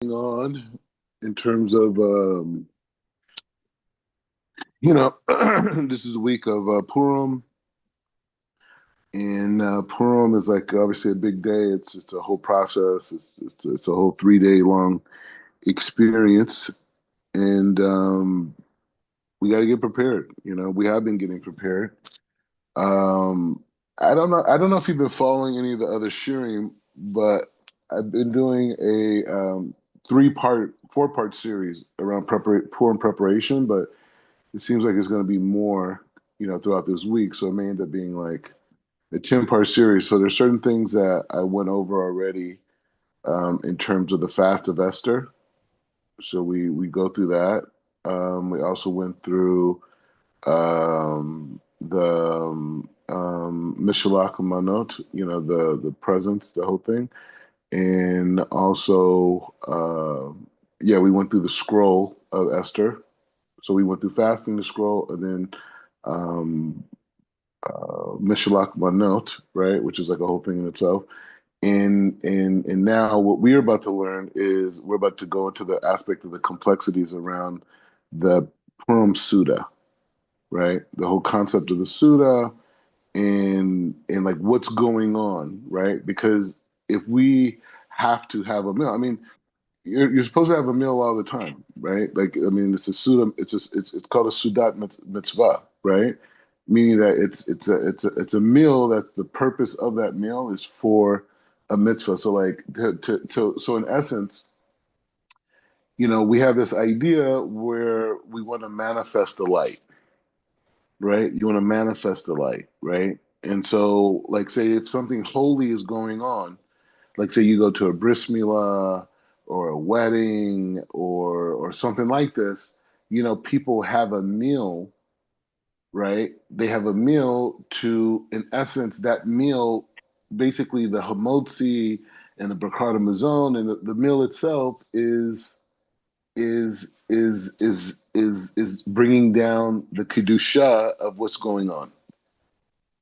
On in terms of this is a week of Purim, and Purim is like obviously a big day. It's a whole process. It's a whole 3 day long experience, and we got to get prepared. We have been getting prepared. Um, I don't know if you've been following any of the other shirim, but I've been doing a 4-part series around Purim preparation, but it seems like it's going to be more, throughout this week. So it may end up being like a 10-part series. So there's certain things that I went over already in terms of the fast of Esther. So we go through that. We also went through the Mishalach Manot, the presents, the whole thing. And also, yeah, we went through the scroll of Esther. So we went through fasting the scroll, and then um, Mishalach Manot, right, which is like a whole thing in itself. And now what we're about to learn is we're about to go into the aspect of the complexities around the Purim Seudah, right? The whole concept of the Seudah and like what's going on, right? Because if we have to have a meal, I mean, you're supposed to have a meal all the time, right? Like, I mean, it's a Suda, it's called a Sudat mitzvah, right? Meaning that it's a meal that the purpose of that meal is for a mitzvah. So like so in essence, we have this idea where we want to manifest the light, right? You want to manifest the light, right? And so, like, say if something holy is going on, like say you go to a bris milah or a wedding or something like this, people have a meal, right? They have a meal to, in essence, that meal, basically the hamotzi and the brakar mazon and the meal itself is bringing down the kedusha of what's going on,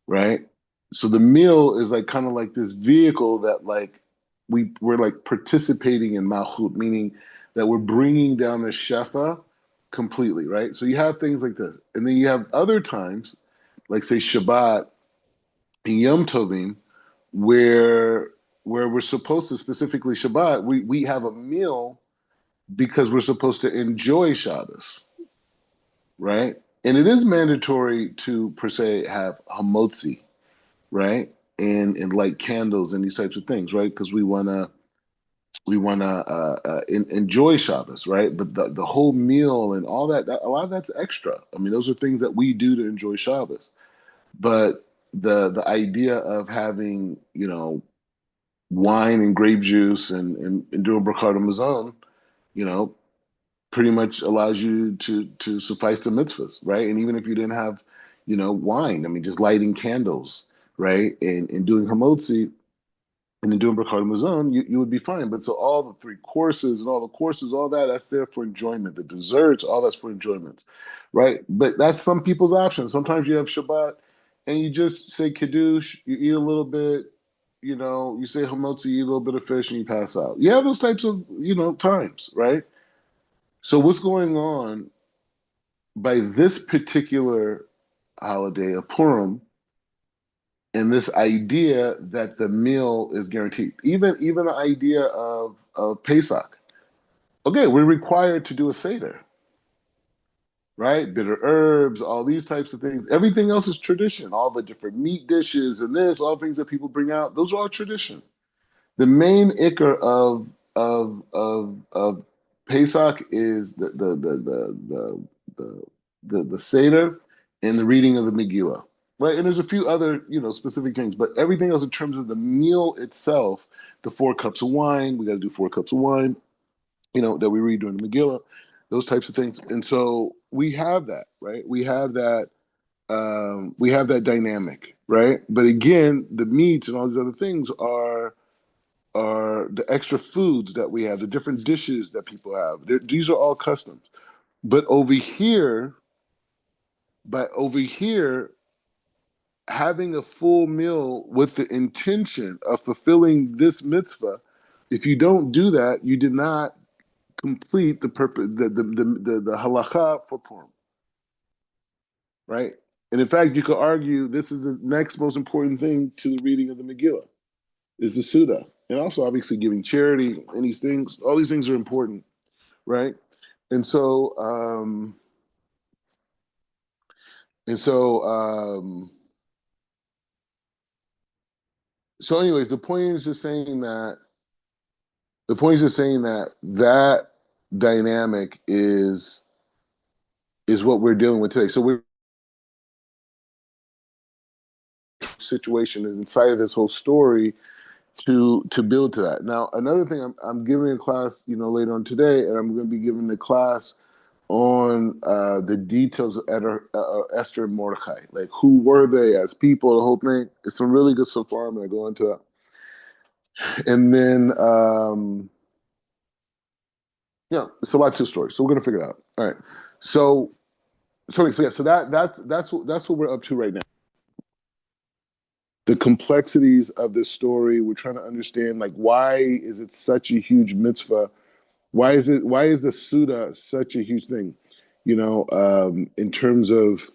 right? So the meal is like kind of like this vehicle that like we're like participating in malchut, meaning that we're bringing down the shefa completely, right? So you have things like this, and then you have other times, like say Shabbat and Yom Tovim, where we're supposed to specifically Shabbat, we have a meal because we're supposed to enjoy Shabbos, right? And it is mandatory to per se have hamotzi, right? And light candles and these types of things, right? Because we wanna enjoy Shabbos, right? But the whole meal and all that, a lot of that's extra. I mean, those are things that we do to enjoy Shabbos. But the idea of having wine and grape juice and doing Brachad Hamazon, you know, pretty much allows you to suffice the mitzvahs, right? And even if you didn't have, wine, I mean, just lighting candles, right, and doing hamotzi and then doing Brachad Mazon, you would be fine. But so all the three courses and all the courses, all that's there for enjoyment. The desserts, all that's for enjoyment, right? But that's some people's option. Sometimes you have Shabbat and you just say kiddush, you eat a little bit, you say hamotzi, you eat a little bit of fish, and you pass out. You have those types of times, right? So what's going on by this particular holiday of Purim and this idea that the meal is guaranteed? Even the idea of Pesach. Okay, we're required to do a Seder, right? Bitter herbs, all these types of things. Everything else is tradition. All the different meat dishes and this, all things that people bring out, those are all tradition. The main ikr of Pesach is the Seder and the reading of the Megillah, right? And there's a few other specific things, but everything else in terms of the meal itself, the 4 cups of wine, we got to do 4 cups of wine, that we read during the Megillah, those types of things, and so we have that, right? We have that dynamic, right? But again, the meats and all these other things are the extra foods that we have, the different dishes that people have. These are all customs. But over here, having a full meal with the intention of fulfilling this mitzvah, if you don't do that, you did not. complete the purpose, the halacha for Purim, right? And in fact, you could argue this is the next most important thing to the reading of the Megillah is the Seudah, and also obviously giving charity and these things. All these things are important, right? And so, and so, so. Anyways, the point is just saying that that dynamic is what we're dealing with today. So we're situation is inside of this whole story to build to that. Now, another thing, I'm giving a class, later on today, and I'm going to be giving a class on the details of Esther and Mordecai. Like, who were they as people? The whole thing. It's been really good so far. I'm going to go into that, and then it's a lot to the story. So we're going to figure it out. All right. So yeah. So that's what we're up to right now. The complexities of this story. We're trying to understand, like, why is it such a huge mitzvah? Why is the Seudah such a huge thing? In terms of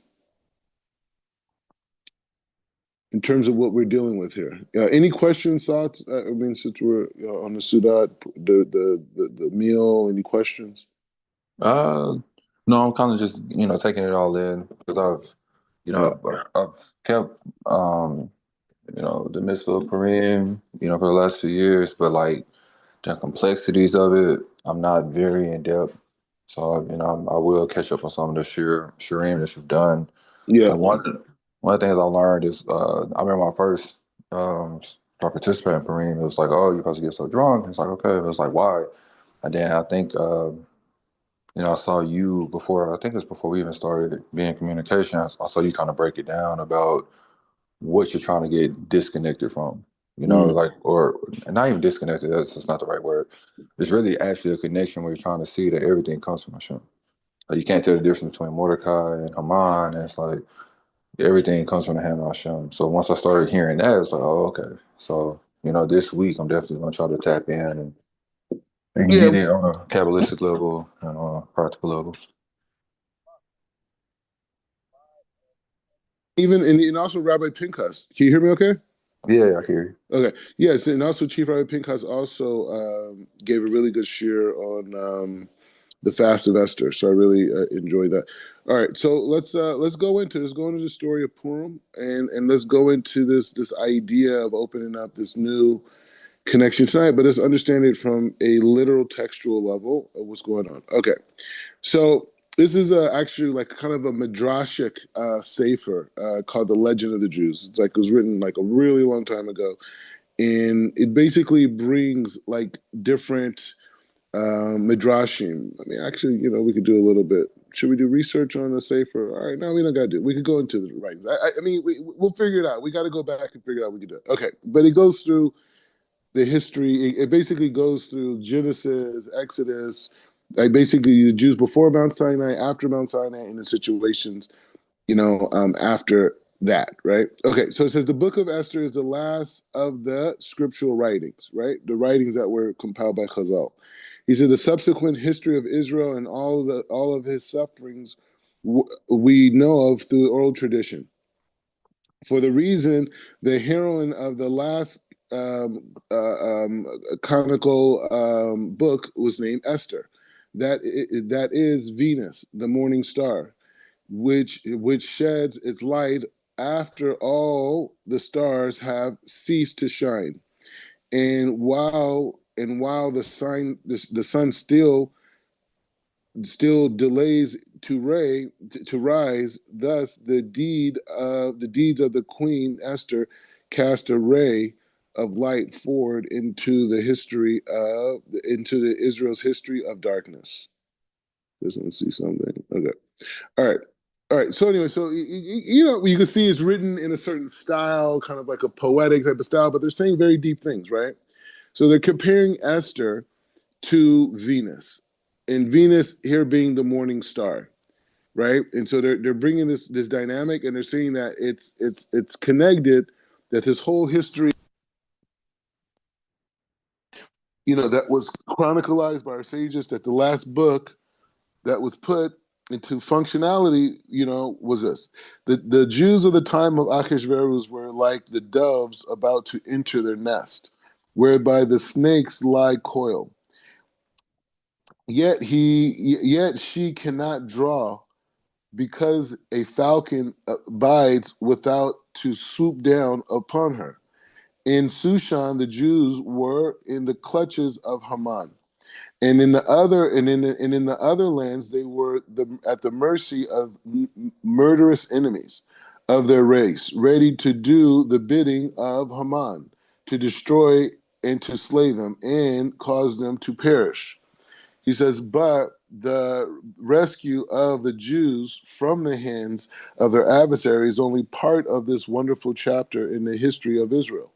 what we're dealing with here. Any questions, thoughts? I mean, since we're on the Seudah, the meal. Any questions? Uh, no, I'm kind of just taking it all in because Yeah, I've kept the mitzvah of Purim for the last few years, but like the complexities of it, I'm not very in depth. So I will catch up on some of the shirim that you've done. yeah. Like one of the things I learned is I remember my first start participating in Purim. It was like, oh, you're supposed to get so drunk. It's like, okay. It was like, why? And then I think I saw you before. I think it's before we even started being in communication. I saw you kind of break it down about what you're trying to get disconnected from. Mm, Like, or not even disconnected. That's just not the right word. It's really actually a connection where you're trying to see that everything comes from Hashem. Like, you can't tell the difference between Mordecai and Haman. And it's like everything comes from the hand of Hashem. So once I started hearing that, it's like, oh, okay. So this week I'm definitely gonna try to tap in and yeah. get it on a Kabbalistic level and on a practical level. Even and also Rabbi Pinchas. Can you hear me? Okay. Yeah, I hear Okay. Yes, and also Chief Rabbi Pinchas also gave a really good share on the fast of Esther. So I really enjoyed that. All right, so let's go into the story of Purim, and let's go into this idea of opening up this new connection tonight, but let's understand it from a literal textual level of what's going on. Okay, so this is actually like kind of a midrashic sefer called "The Legend of the Jews." It's like it was written like a really long time ago, and it basically brings like different midrashim. I mean, actually, we could do a little bit. Should we do research on the Sefer? All right, no, we don't got to do it. We could go into the writings. I mean, we'll figure it out. We got to go back and figure out what we can do it. Okay, but it goes through the history. It basically goes through Genesis, Exodus, like basically the Jews before Mount Sinai, after Mount Sinai, and the situations, after that, right? Okay, so it says the book of Esther is the last of the scriptural writings, right? The writings that were compiled by Chazal. He said the subsequent history of Israel and all of his sufferings we know of through oral tradition. For the reason the heroine of the last canonical book was named Esther. That is Venus, the morning star, which sheds its light after all the stars have ceased to shine, and while the sun still delays to rise. Thus, the deeds of the Queen Esther cast a ray of light forward into the Israel's history of darkness. Doesn't see something. Okay. All right. All right. So anyway, so you can see it's written in a certain style, kind of like a poetic type of style, but they're saying very deep things, right? So they're comparing Esther to Venus, and Venus here being the morning star, right? And so they're bringing this dynamic, and they're saying that it's connected. That this whole history that was chronicalized by our sages, that the last book that was put into functionality, was this. The Jews of the time of Achashverosh were like the doves about to enter their nest, whereby the snakes lie coiled. Yet she cannot draw, because a falcon bides without to swoop down upon her. In Shushan, the Jews were in the clutches of Haman, and in the other lands they were at the mercy of murderous enemies of their race, ready to do the bidding of Haman, to destroy and to slay them and cause them to perish. He says, but the rescue of the Jews from the hands of their adversaries is only part of this wonderful chapter in the history of Israel.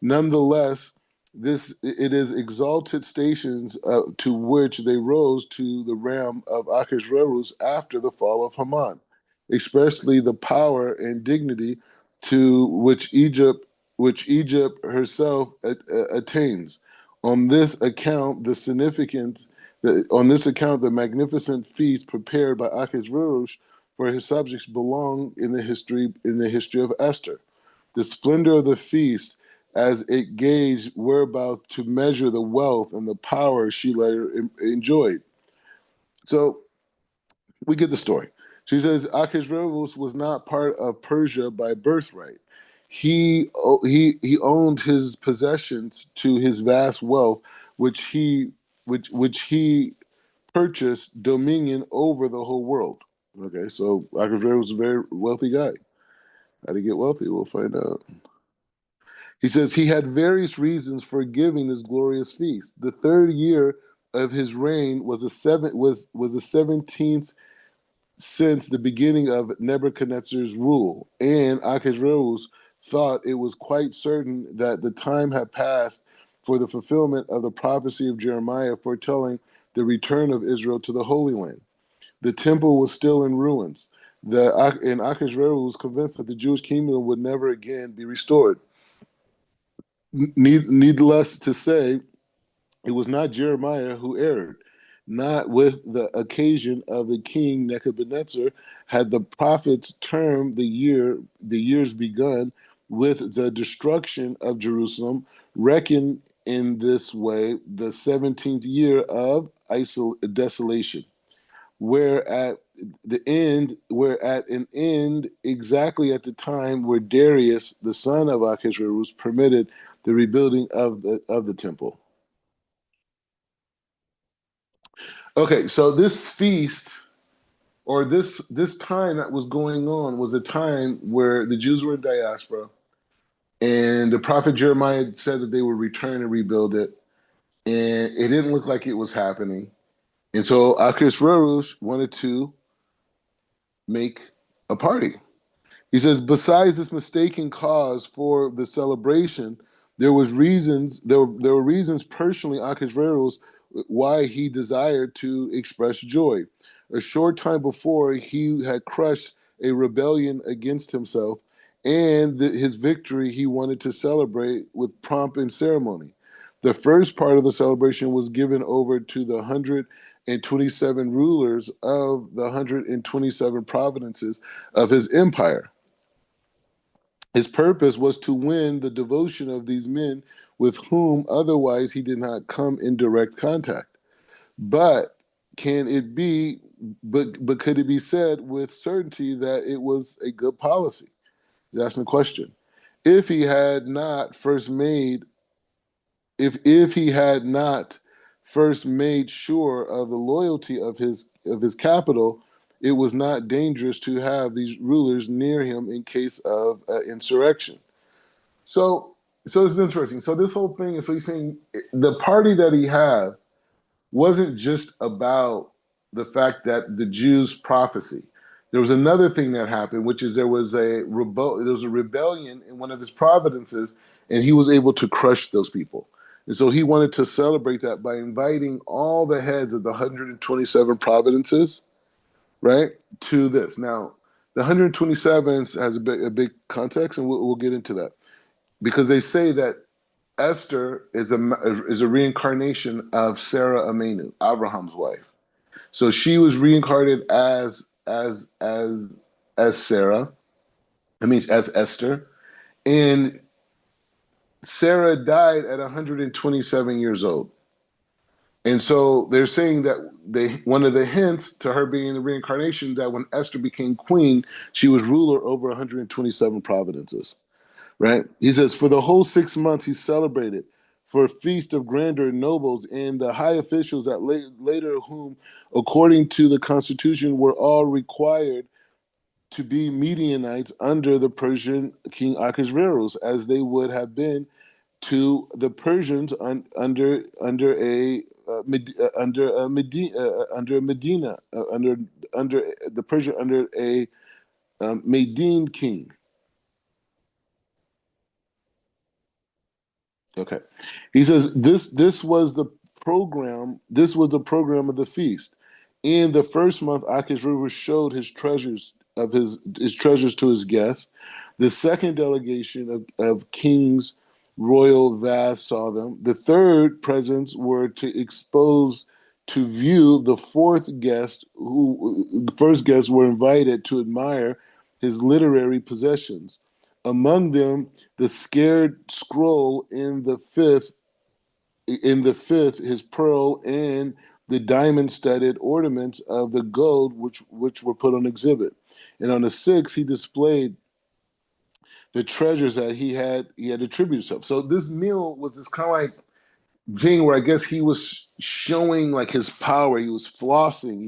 Nonetheless, this it is exalted stations to which they rose to the realm of Achashverosh after the fall of Haman, especially the power and dignity to which Egypt herself attains. On this account, the magnificent feast prepared by Achashverosh for his subjects belong in the history of Esther. The splendor of the feast, as it gauged whereabouts to measure the wealth and the power she later enjoyed. So we get the story. She says Achashverosh was not part of Persia by birthright. He owned his possessions to his vast wealth, which he purchased dominion over the whole world. Okay, so Achashverosh was a very wealthy guy. How to get wealthy? We'll find out. He says he had various reasons for giving this glorious feast. The third year of his reign was the 17th since the beginning of Nebuchadnezzar's rule, and Achashverosh thought it was quite certain that the time had passed for the fulfillment of the prophecy of Jeremiah foretelling the return of Israel to the Holy Land. The temple was still in ruins. And Achashverosh was convinced that the Jewish kingdom would never again be restored. Needless to say, it was not Jeremiah who erred. Not with the occasion of the king Nebuchadnezzar had the prophets termed the years begun with the destruction of Jerusalem, reckoned in this way the 17th year of desolation, where at an end exactly at the time where Darius, the son of Ahasuerus, permitted the rebuilding of the temple. Okay, so this feast, or this time that was going on, was a time where the Jews were in diaspora, and the prophet Jeremiah said that they would return and rebuild it, and it didn't look like it was happening. And so Ahasuerus wanted to make a party. He says, besides this mistaken cause for the celebration, there were reasons personally Ahasuerus why he desired to express joy. A short time before, he had crushed a rebellion against himself, and his victory he wanted to celebrate with pomp and ceremony. The first part of the celebration was given over to the 127 rulers of the 127 provinces of his empire. His purpose was to win the devotion of these men with whom otherwise he did not come in direct contact. But can it be but could it be said with certainty that it was a good policy? He's asking a question. If he had not first made if he had not first made sure of the loyalty of his capital, it was not dangerous to have these rulers near him in case of insurrection. So it's interesting. So this whole thing is, so he's saying the party that he had wasn't just about the fact that the Jews' prophecy. There was another thing that happened, which is there was a rebellion in one of his provinces, and he was able to crush those people. And so he wanted to celebrate that by inviting all the heads of the 127 provinces, right, to this. Now, the 127th has a big context, and we'll get into that, because they say that Esther is a reincarnation of Sarah Amenu, Abraham's wife. So she was reincarnated as Sarah. I mean, as Esther, and Sarah died at 127 years old. And so they're saying that one of the hints to her being the reincarnation that when Esther became queen, she was ruler over 127 providences. Right? He says, for the whole 6 months he celebrated for a feast of grandeur and nobles and the high officials that later whom, according to the constitution, were all required to be Midianites under the Persian king Ahasuerus, as they would have been to the Persians under Medina under the Persian under a Median king. Okay. He says this was the program. This was the program of the feast. In the first month, Achashverosh showed his treasures to his guests. The second delegation of kings, royal baths saw them. The third presents were to expose to view. The first guests were invited to admire his literary possessions. Among them, the scared scroll in the fifth, his pearl and the diamond-studded ornaments of the gold which were put on exhibit. And on the sixth, he displayed the treasures that he had attributed himself. So this meal was this kind of like thing where I guess he was showing like his power. He was flossing.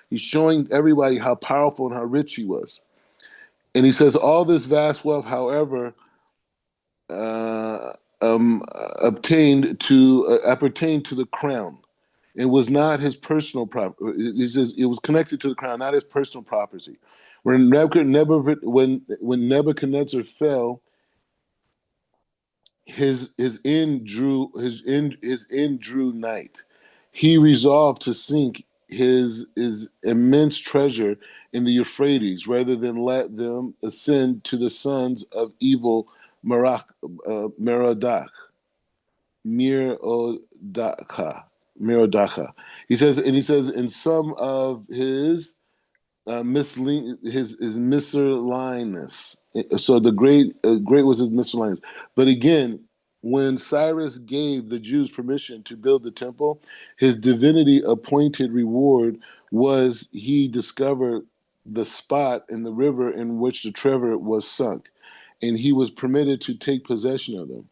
He's showing everybody how powerful and how rich he was. And he says all this vast wealth, however, uh, um, appertained to the crown. It was not his personal property. It was connected to the crown, not his personal property. When Nebuchadnezzar fell, his end drew night. He resolved to sink his immense treasure in the Euphrates rather than let them ascend to the sons of evil Merodach, Mirodach, Mirodach. He says in some of his miscellaneous. So the great was his miscellaneous. But again, when Cyrus gave the Jews permission to build the temple, his divinity appointed reward was he discovered the spot in the river in which the treasure was sunk, and he was permitted to take possession of them.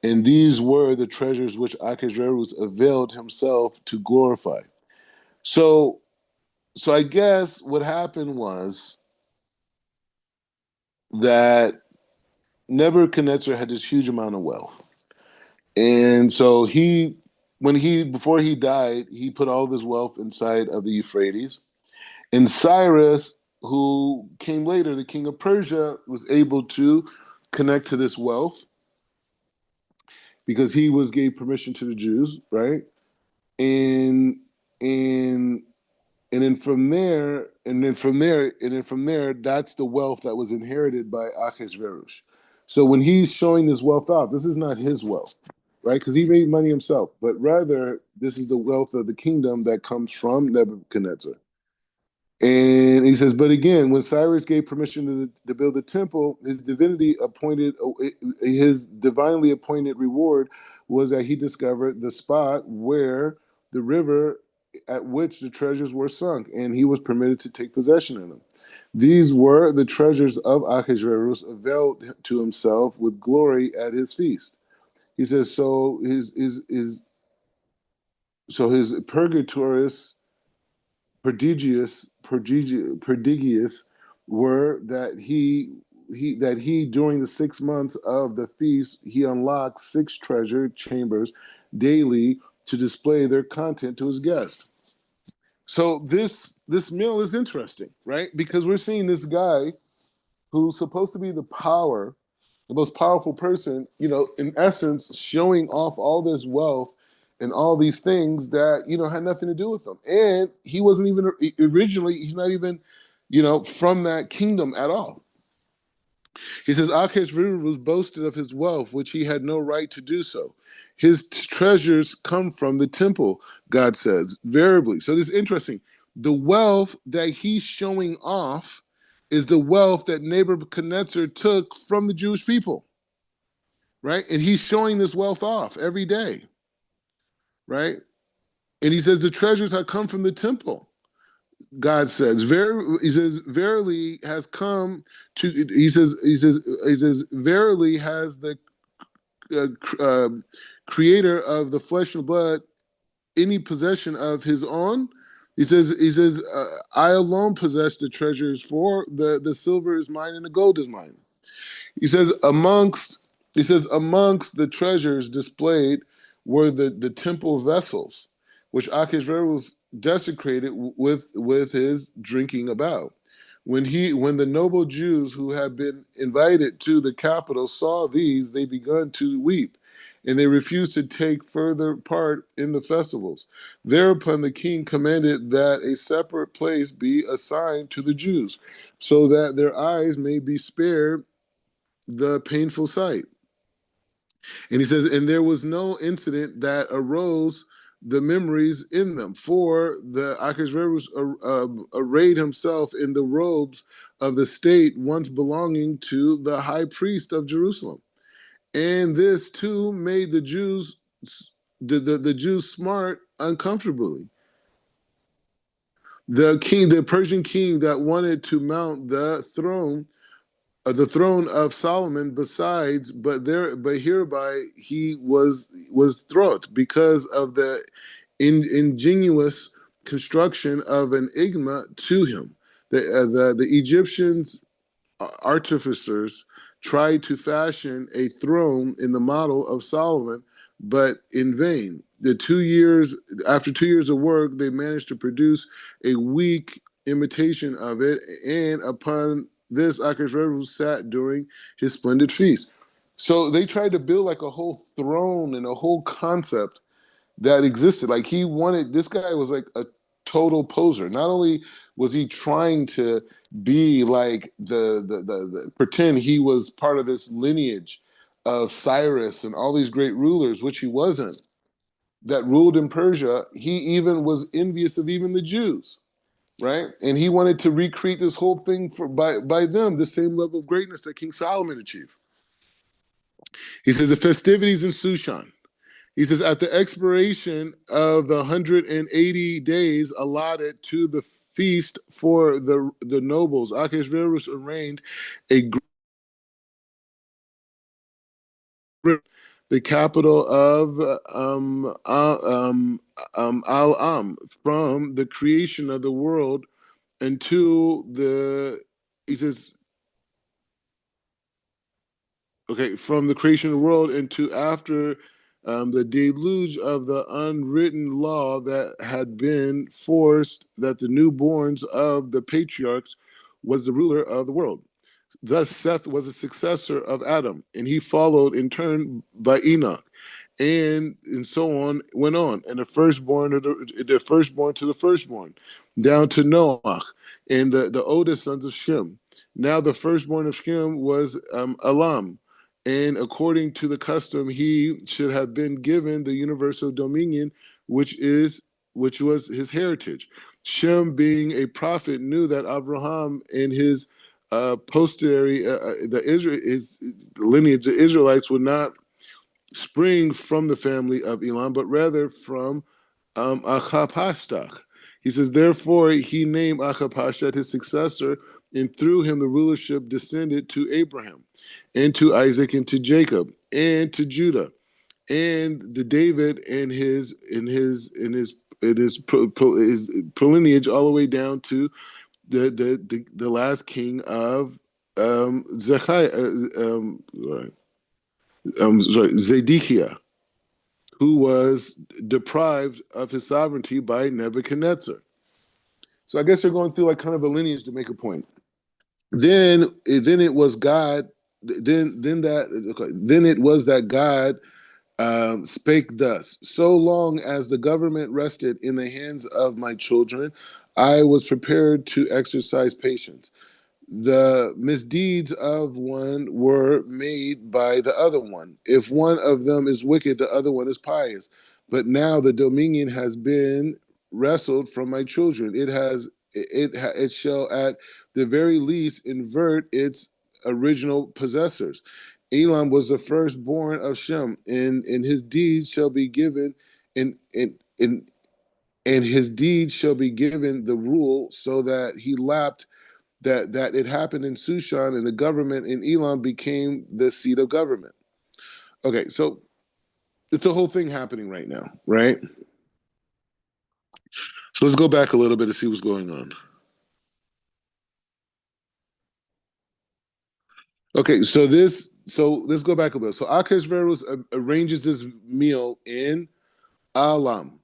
And these were the treasures which Ahasuerus availed himself to glorify. So so I guess what happened was that Nebuchadnezzar had this huge amount of wealth. And so before he died, he put all of his wealth inside of the Euphrates. And Cyrus, who came later, the king of Persia, was able to connect to this wealth because gave permission to the Jews, right? And and and then from there, that's the wealth that was inherited by Achashverosh. So when he's showing this wealth off, this is not his wealth, right? Because he made money himself, but rather this is the wealth of the kingdom that comes from Nebuchadnezzar. And he says, but again, when Cyrus gave permission to build the temple, his divinely appointed reward was that he discovered the spot where the river at which the treasures were sunk, and he was permitted to take possession of them. These were the treasures of Ahasuerus availed to himself with glory at his feast. He says, so his purgatorius prodigious were that he during the 6 months of the feast he unlocked six treasure chambers daily to display their content to his guests. So this meal is interesting, right? Because we're seeing this guy who's supposed to be the most powerful person, in essence, showing off all this wealth and all these things that, had nothing to do with him. And he wasn't even originally, he's not even, from that kingdom at all. He says, Achashverosh was boasted of his wealth, which he had no right to do so. His treasures come from the temple, God says, variably. So this is interesting. The wealth that he's showing off is the wealth that Nebuchadnezzar took from the Jewish people, right? And he's showing this wealth off every day, right? And he says, the treasures have come from the temple. God says, he says, verily has come to, he says, verily has the uh, creator of the flesh and blood any possession of his own. He says, I alone possess the treasures, for the silver is mine and the gold is mine. He says amongst the treasures displayed were the temple vessels, which Achashverosh desecrated with his drinking about. When the noble Jews who had been invited to the capital saw these, they began to weep, and they refused to take further part in the festivals. Thereupon the king commanded that a separate place be assigned to the Jews, so that their eyes may be spared the painful sight. And he says, and there was no incident that arose the memories in them, for the Achashverosh arrayed himself in the robes of the state once belonging to the high priest of Jerusalem. And this too made the Jews smart uncomfortably. The Persian king that wanted to mount the throne of Solomon, besides, but hereby he was thwart because of the ingenious construction of an enigma to him. The Egyptians artificers tried to fashion a throne in the model of Solomon, but in vain. After 2 years of work, they managed to produce a weak imitation of it, and upon this, Achashverosh sat during his splendid feast. So they tried to build like a whole throne and a whole concept that existed. Like this guy was like a total poser. Not only was he trying to be like the pretend he was part of this lineage of Cyrus and all these great rulers, which he wasn't, that ruled in Persia, he even was envious of even the Jews, right? And he wanted to recreate this whole thing by them, the same level of greatness that King Solomon achieved. He says the festivities in Sushan. He says, at the expiration of the 180 days allotted to the feast for the nobles, Achashverosh arranged a the capital of Al-Am, from the creation of the world until he says, okay, from the creation of the world into after the deluge of the unwritten law that had been forced, that the newborns of the patriarchs was the ruler of the world. Thus, Seth was a successor of Adam, and he followed in turn by Enoch, and so on went on, and the firstborn to the firstborn, down to Noah, and the oldest sons of Shem. Now the firstborn of Shem was Elam, and according to the custom, he should have been given the universal dominion, which was his heritage. Shem, being a prophet, knew that Abraham and his posterity, his lineage, the Israelites, would not spring from the family of Elam, but rather from Achapashtach. He says, therefore, he named Achapashtach his successor, and through him the rulership descended to Abraham, and to Isaac, and to Jacob, and to Judah, and the David and his lineage all the way down to the last king of Zedekiah, who was deprived of his sovereignty by Nebuchadnezzar. So I guess they're going through like kind of a lineage to make a point. Then it was God. Then it was that God spake thus: so long as the government rested in the hands of my children, I was prepared to exercise patience. the misdeeds of one were made by the other one. If one of them is wicked, the other one is pious. But now the dominion has been wrestled from my children. It shall at the very least invert its original possessors. Elam was the firstborn of Shem, and his deeds shall be given in and his deeds shall be given the rule, so that he lapped that it happened in Sushan, and the government in Elam became the seat of government. Okay, so it's a whole thing happening right now, right? So let's go back a little bit to see what's going on. Okay, so let's go back a bit. So Akashverus arranges this meal in Alam.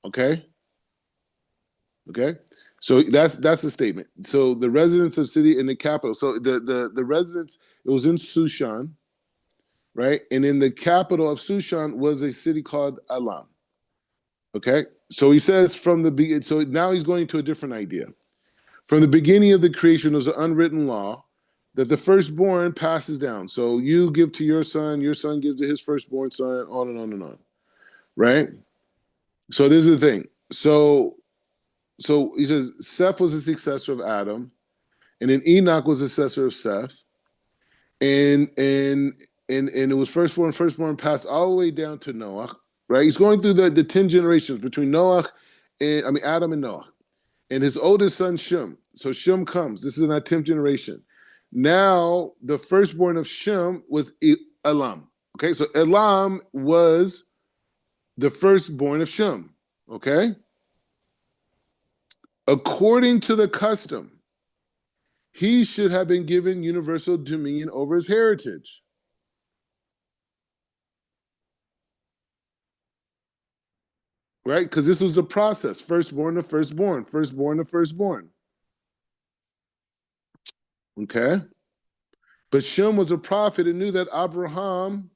Okay, okay. So that's a statement. So the residents of city in the capital. So the residents, it was in Sushan, right? And in the capital of Sushan was a city called Alam. Okay, so he says from the beginning. So now he's going to a different idea. From the beginning of the creation was an unwritten law that the firstborn passes down. So you give to your son gives to his firstborn son, on and on and on. Right. So this is the thing. So he says Seth was the successor of Adam, and then Enoch was the successor of Seth, and it was firstborn passed all the way down to Noah. Right. He's going through the 10 generations between Noah and Adam and Noah. And his oldest son Shem. So Shem comes. This is in our 10th generation. Now the firstborn of Shem was Elam. Okay, so Elam was the firstborn of Shem. Okay, according to the custom, he should have been given universal dominion over his heritage. Right, because this was the process: firstborn to firstborn, firstborn to firstborn. Okay, but Shem was a prophet and knew that Abraham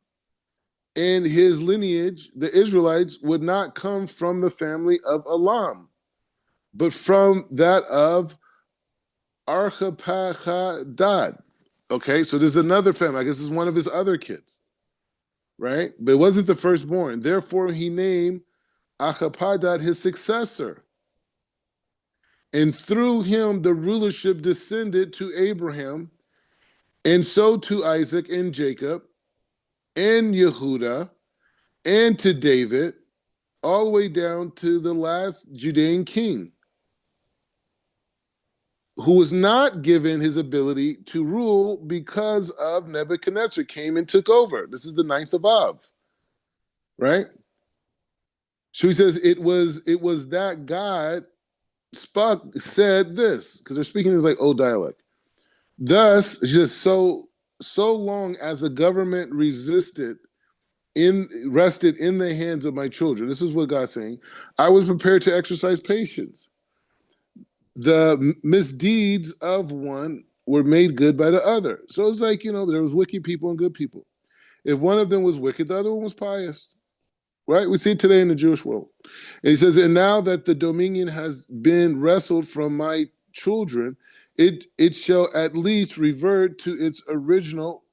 and his lineage, the Israelites, would not come from the family of Elam, but from that of Archipachadad. Okay, so there's another family. I guess it's one of his other kids, right? But it wasn't the firstborn. Therefore, he named Archipachadad his successor. And through him, the rulership descended to Abraham, and so to Isaac and Jacob, and Yehuda, and to David, all the way down to the last Judean king, who was not given his ability to rule because of Nebuchadnezzar came and took over. This is the ninth of Av, right? So he says it was that God said this, because they're speaking this like old dialect. Thus, just so long as the government rested in the hands of my children. This is what God's saying. I was prepared to exercise patience. The misdeeds of one were made good by the other. So it's like, there was wicked people and good people. If one of them was wicked, the other one was pious. Right? We see it today in the Jewish world. And he says, and now that the dominion has been wrestled from my children, it shall at least revert to its original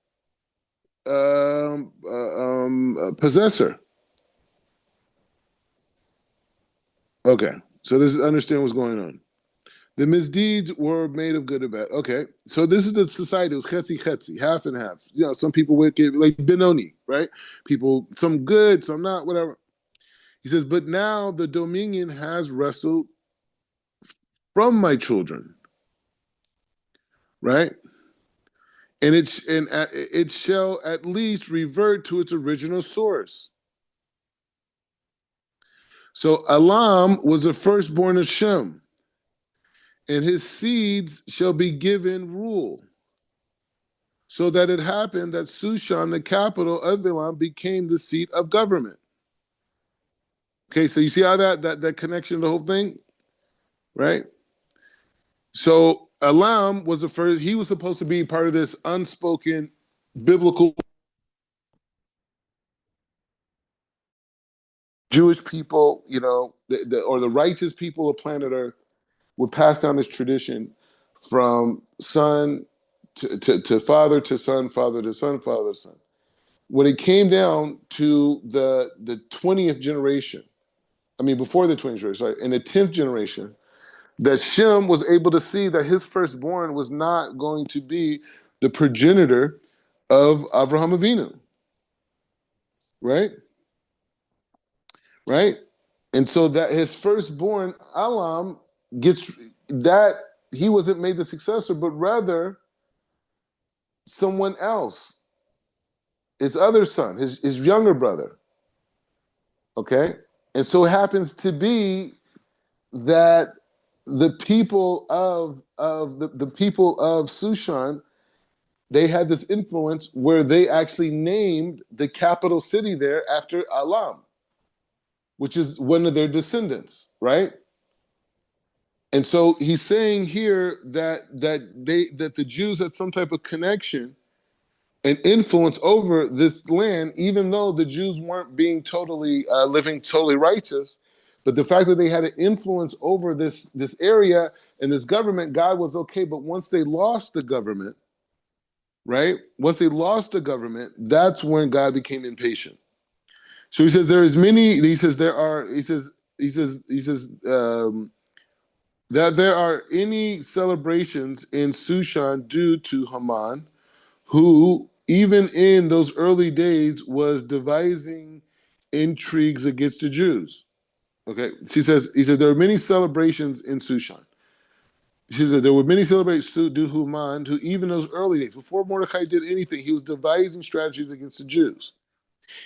possessor. Okay. So this is understand what's going on. The misdeeds were made of good or bad. Okay, so this is the society. It was chetzi, half and half. Some people wicked, like Benoni, right? People, some good, some not, whatever. He says, but now the dominion has wrestled from my children, right? And it shall at least revert to its original source. So Elam was the firstborn of Shem, and his seeds shall be given rule. So that it happened that Sushan, the capital of Elam, became the seat of government. Okay, so you see how that connection, the whole thing, right? So Elam was the first. He was supposed to be part of this unspoken biblical Jewish people, or the righteous people of planet Earth would pass down this tradition from son to father to son, father to son, father to son. When it came down to the 20th generation, I mean, before the 20th generation, sorry, in the 10th generation, that Shem was able to see that his firstborn was not going to be the progenitor of Abraham Avinu, right? Right? And so that his firstborn, Alam, gets that he wasn't made the successor, but rather someone else, his other son, his younger brother. Okay? And so it happens to be that the people of the people of Sushan, they had this influence where they actually named the capital city there after Alam, which is one of their descendants, right? And so he's saying here that the Jews had some type of connection and influence over this land, even though the Jews weren't being totally living totally righteous. But the fact that they had an influence over this area and this government, God was okay. But once they lost the government, right? Once they lost the government, that's when God became impatient. So he says there is many. He says there are. He says that there are any celebrations in Sushan due to Haman, who even in those early days was devising intrigues against the Jews. Okay, he said there are many celebrations in Sushan. She said there were many celebrations due to Haman, who even those early days, before Mordecai did anything, he was devising strategies against the Jews.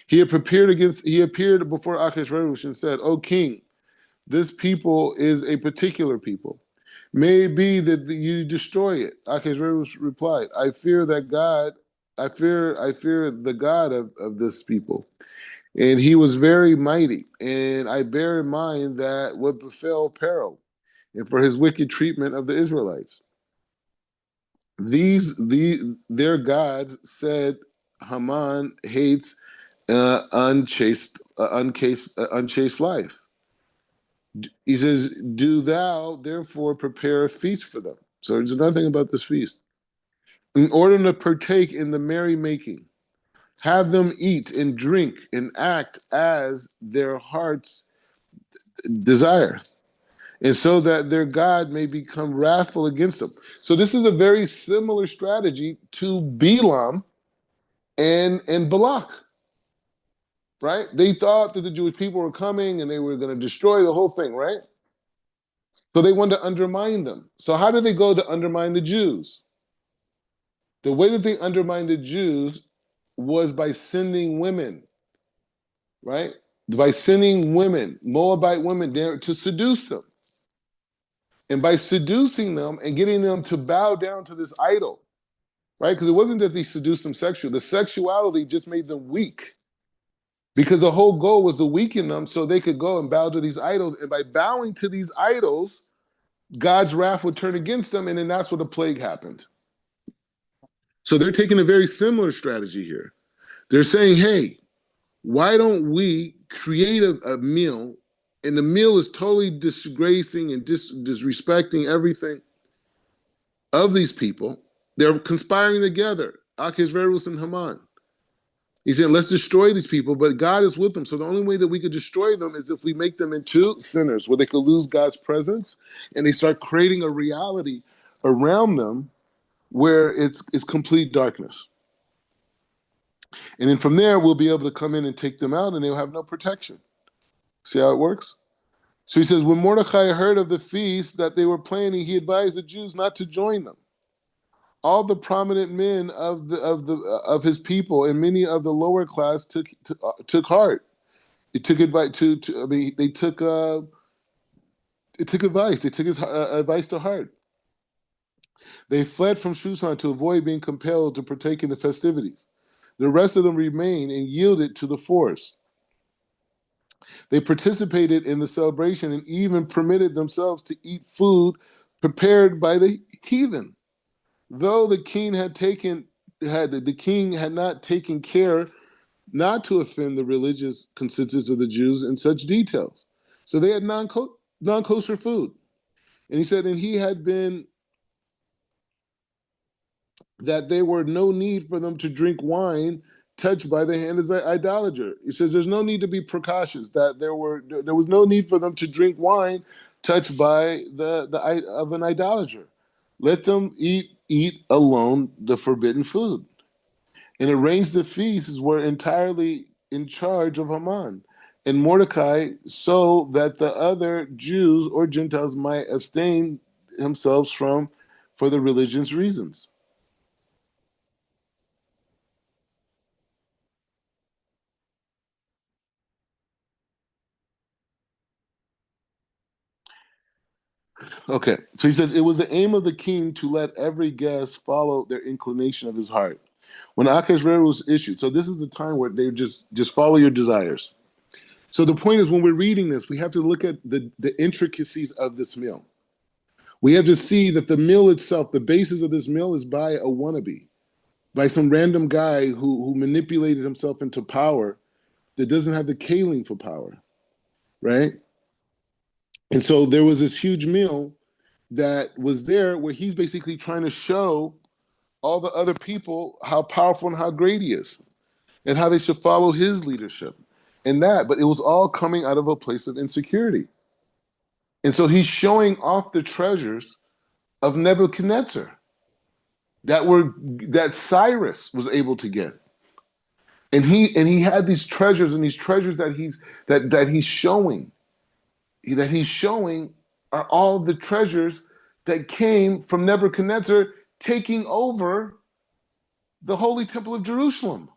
He appeared before Achashverosh and said, "O king, this people is a particular people. May it be that you destroy it." Achashverosh replied, I fear the God of this people. And he was very mighty. And I bear in mind that what befell Pharaoh and for his wicked treatment of the Israelites. Their gods said Haman hates unchaste life. He says, "Do thou therefore prepare a feast for them." So there's nothing about this feast. In order to partake in the merrymaking, have them eat and drink and act as their hearts desire, and so that their God may become wrathful against them. So this is a very similar strategy to Balaam and Balak, right? They thought that the Jewish people were coming and they were going to destroy the whole thing, right? So they wanted to undermine them. So how did they go to undermine the Jews? The way that they undermined the Jews was by sending women, right? By sending women, Moabite women there to seduce them. And by seducing them and getting them to bow down to this idol, right? Because it wasn't that they seduced them sexually. The sexuality just made them weak. Because the whole goal was to weaken them so they could go and bow to these idols. And by bowing to these idols, God's wrath would turn against them, and then that's where the plague happened. So they're taking a very similar strategy here. They're saying, hey, why don't we create a meal, and the meal is totally disgracing and disrespecting everything of these people. They're conspiring together, Achashverosh and Haman. He said, let's destroy these people, but God is with them. So the only way that we could destroy them is if we make them into sinners, where they could lose God's presence, and they start creating a reality around them where it's complete darkness. And then from there, we'll be able to come in and take them out, and they'll have no protection. See how it works? So he says, when Mordecai heard of the feast that they were planning, he advised the Jews not to join them. All the prominent men of his people and many of the lower class took heart. It took advice to I mean, they took advice. They took his advice to heart. They fled from Shushan to avoid being compelled to partake in the festivities. The rest of them remained and yielded to the force. They participated in the celebration and even permitted themselves to eat food prepared by the heathen. Though the king had not taken care not to offend the religious consensus of the Jews in such details. So they had non-kosher food. And he said, and he had been that there were no need for them to drink wine touched by the hand of the idolater. He says there's no need to be precautious, that there was no need for them to drink wine touched by the of an idolater. Let them eat alone the forbidden food. And arranged the feasts were entirely in charge of Haman and Mordecai, so that the other Jews or Gentiles might abstain themselves from for the religion's reasons. Okay, so he says it was the aim of the king to let every guest follow their inclination of his heart. When Achashverosh was issued, so this is the time where they just follow your desires. So the point is, when we're reading this, we have to look at the intricacies of this meal. We have to see that the meal itself, the basis of this meal, is by a wannabe, by some random guy who manipulated himself into power that doesn't have the kaling for power, right? And so there was this huge meal that was there where he's basically trying to show all the other people how powerful and how great he is and how they should follow his leadership and that. But it was all coming out of a place of insecurity. And so he's showing off the treasures of Nebuchadnezzar that Cyrus was able to get. And he had these treasures, and these treasures that he's showing are all the treasures that came from Nebuchadnezzar taking over the holy temple of Jerusalem.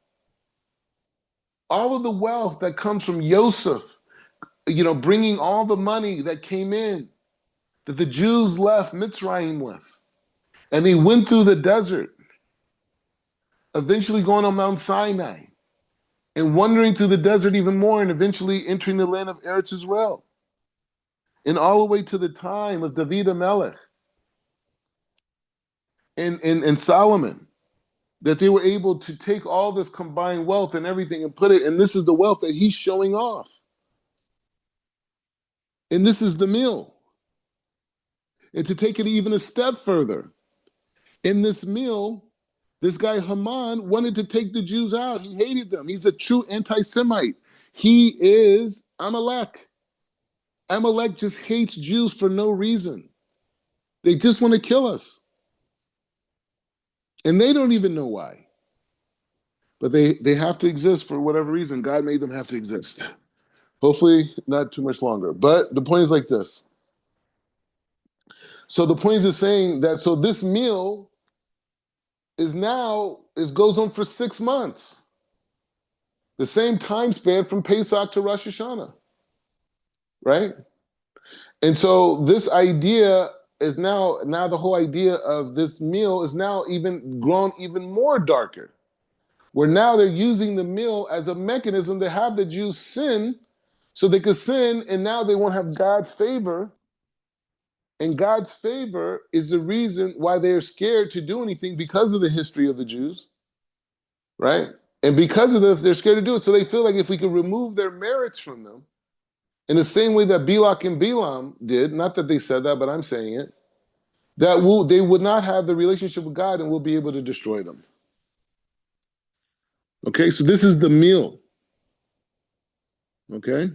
All of the wealth that comes from Joseph, bringing all the money that came in that the Jews left Mitzrayim with. And they went through the desert, eventually going on Mount Sinai and wandering through the desert even more and eventually entering the land of Eretz Israel. And all the way to the time of David Melech and Solomon, that they were able to take all this combined wealth and everything and put it, and this is the wealth that he's showing off. And this is the meal. And to take it even a step further, in this meal, this guy Haman wanted to take the Jews out. He hated them. He's a true anti-Semite. He is Amalek. Amalek just hates Jews for no reason. They just want to kill us. And they don't even know why. But they have to exist for whatever reason. God made them have to exist. Hopefully not too much longer. But the point is like this. So the point is saying that so this meal goes on for 6 months. The same time span from Pesach to Rosh Hashanah. Right? And so this idea is now the whole idea of this meal is now even grown even more darker. Where now they're using the meal as a mechanism to have the Jews sin so they could sin, and now they won't have God's favor. And God's favor is the reason why they're scared to do anything because of the history of the Jews, right? And because of this, they're scared to do it. So they feel like if we could remove their merits from them, in the same way that Balak and Balaam did, not that they said that, but I'm saying it, they would not have the relationship with God and we'll be able to destroy them. Okay, so this is the meal. Okay?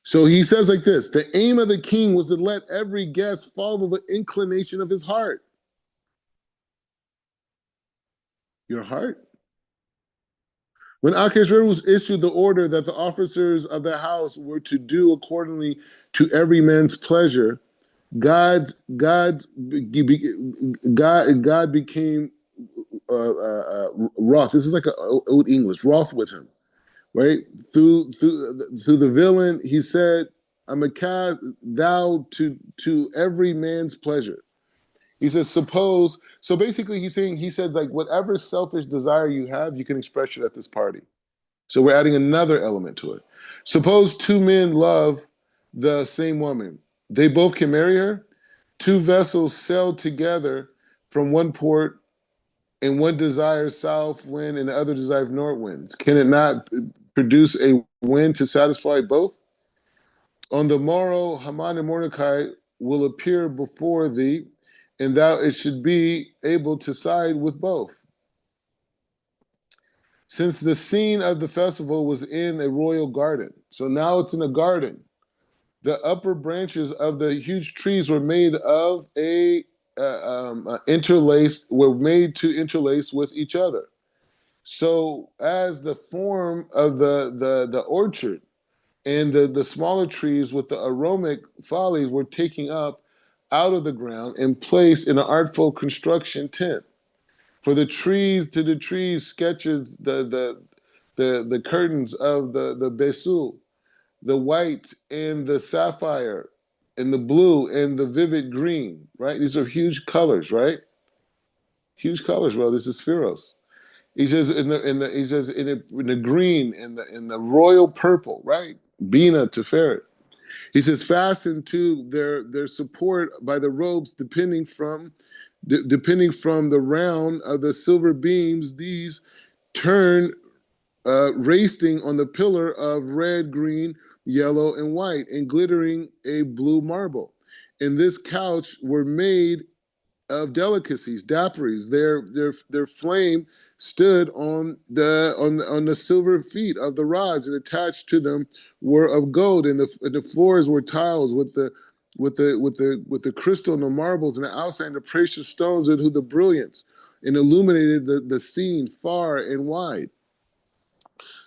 So he says like this, the aim of the king was to let every guest follow the inclination of his heart. Your heart? When Achashverosh issued the order that the officers of the house were to do accordingly to every man's pleasure, God became wroth. This is like old English, wroth with him, right? Through the villain, he said, "I'm a cast thou to every man's pleasure." He says, suppose. So basically, he said like whatever selfish desire you have, you can express it at this party. So we're adding another element to it. Suppose two men love the same woman. They both can marry her. Two vessels sail together from one port, and one desires south wind and the other desires north winds. Can it not produce a wind to satisfy both? On the morrow, Haman and Mordecai will appear before thee, and thou it should be able to side with both. Since the scene of the festival was in a royal garden, so now it's in a garden. The upper branches of the huge trees were made of interlaced, were made to interlace with each other. So as the form of the orchard and the smaller trees with the aromatic follies were taken up out of the ground and placed in an artful construction tent. For the trees to the trees sketches the curtains of the besul, the white and the sapphire and the blue and the vivid green, right? These are huge colors, right? Huge colors, bro. This is Spheros. He says he says in the green in the royal purple, right? Bina to ferret. He says fastened to their support by the ropes depending from the round of the silver beams. These turn resting on the pillar of red, green, yellow, and white, and glittering a blue marble. And this couch were made of delicacies, dapperies. Their flame stood on the silver feet of the rods, and attached to them were of gold, and the floors were tiles with the crystal and the marbles, and the outside and the precious stones with the brilliance, and illuminated the scene far and wide.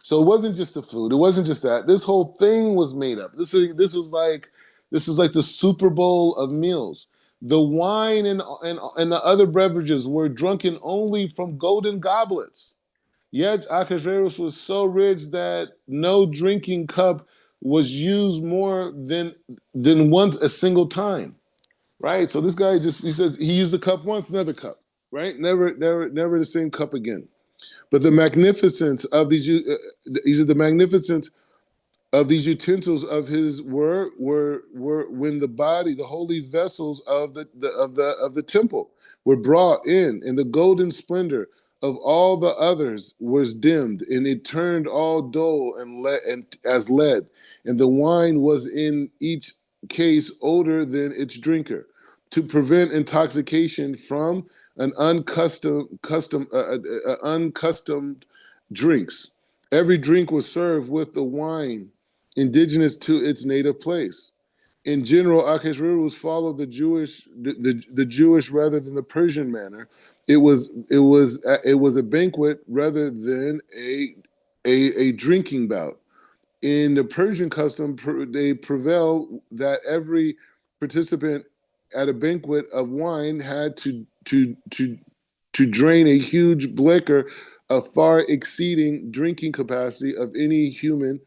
So it wasn't just the food. It wasn't just that. This whole thing was made up. This was like the Super Bowl of meals. The wine and the other beverages were drunken only from golden goblets. Yet Ahasuerus was so rich that no drinking cup was used more than once a single time. Right. So this guy he says he used the cup once, another cup. Right. Never the same cup again. But the magnificence of the magnificence of these utensils of his were when the holy vessels of the temple were brought in, and the golden splendor of all the others was dimmed, and it turned all dull and as lead, and the wine was in each case older than its drinker, to prevent intoxication from an unaccustomed drinks. Every drink was served with the wine indigenous to its native place. In general, Ahasuerus followed the Jewish rather than the Persian manner. It was a banquet rather than a drinking bout. In the Persian custom, they prevail that every participant at a banquet of wine had to drain a huge blicker of far exceeding drinking capacity of any human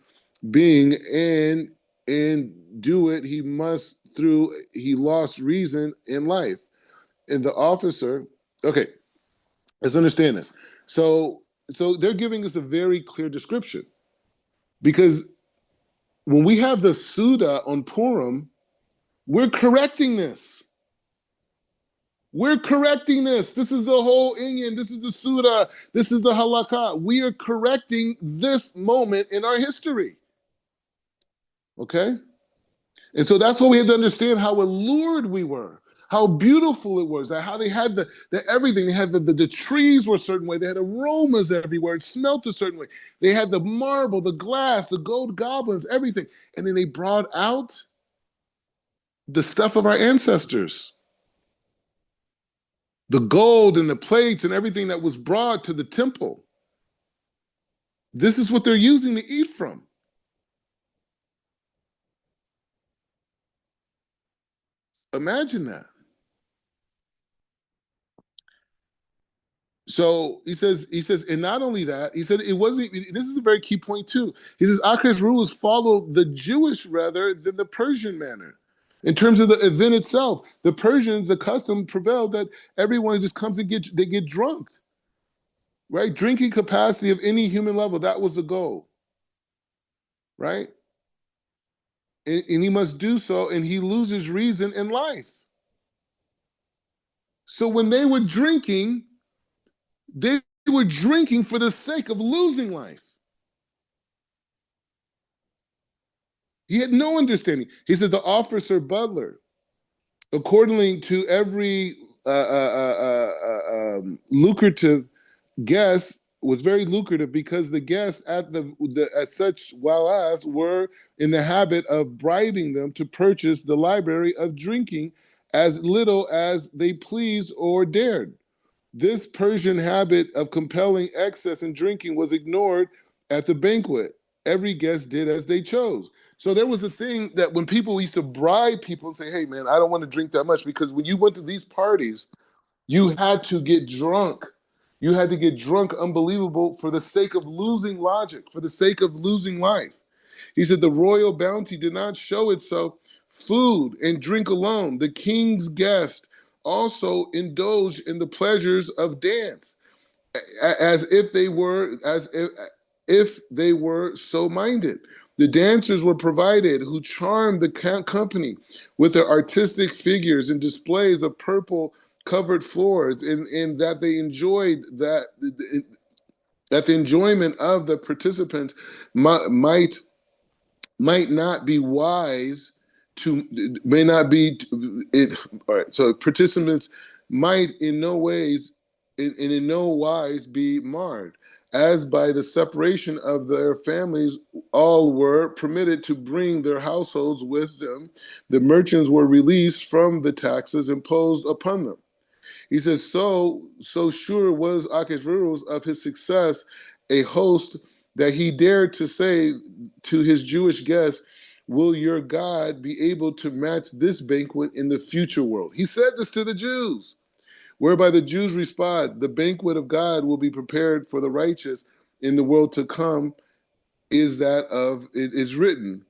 being, and do it he must through he lost reason in life. And the officer, okay, let's understand this. So they're giving us a very clear description, because when we have the Seudah on Purim, we're correcting this. We're correcting this. This is the whole Inyan. This is the Seudah. This is the Halakha. We are correcting this moment in our history. Okay? And so that's what we had to understand, how allured we were, how beautiful it was, that how they had the everything. They had the trees were a certain way. They had aromas everywhere. It smelt a certain way. They had the marble, the glass, the gold goblins, everything. And then they brought out the stuff of our ancestors, the gold and the plates and everything that was brought to the temple. This is what they're using to eat from. Imagine that. So he says, and not only that, he said it wasn't. This is a very key point too. He says Acha's rulers followed the Jewish rather than the Persian manner. In terms of the event itself, the Persians, the custom prevailed that everyone just comes and they get drunk, right? Drinking capacity of any human level, that was the goal, right? And he must do so, and he loses reason in life. So when they were drinking for the sake of losing life. He had no understanding. He said the officer butler, accordingly to every lucrative guests was very lucrative because the guests at the as such walas were in the habit of bribing them to purchase the library of drinking as little as they pleased or dared. This Persian habit of compelling excess in drinking was ignored at the banquet. Every guest did as they chose. So there was a thing that when people used to bribe people and say, hey man, I don't want to drink that much, because when you went to these parties, you had to get drunk. You had to get drunk unbelievable for the sake of losing logic, for the sake of losing life. He said the royal bounty did not show itself food and drink alone. The king's guest also indulged in the pleasures of dance, as if they were so minded. The dancers were provided who charmed the company with their artistic figures and displays of purple covered floors, and that they enjoyed that the enjoyment of the participants might not be wise to may not be it. All right, so participants might in no wise be marred, as by the separation of their families all were permitted to bring their households with them. The merchants were released from the taxes imposed upon them. He says, so sure was Achashverosh of his success, a host, that he dared to say to his Jewish guests, will your God be able to match this banquet in the future world? He said this to the Jews, whereby the Jews respond, the banquet of God will be prepared for the righteous in the world to come, is that of, it is written,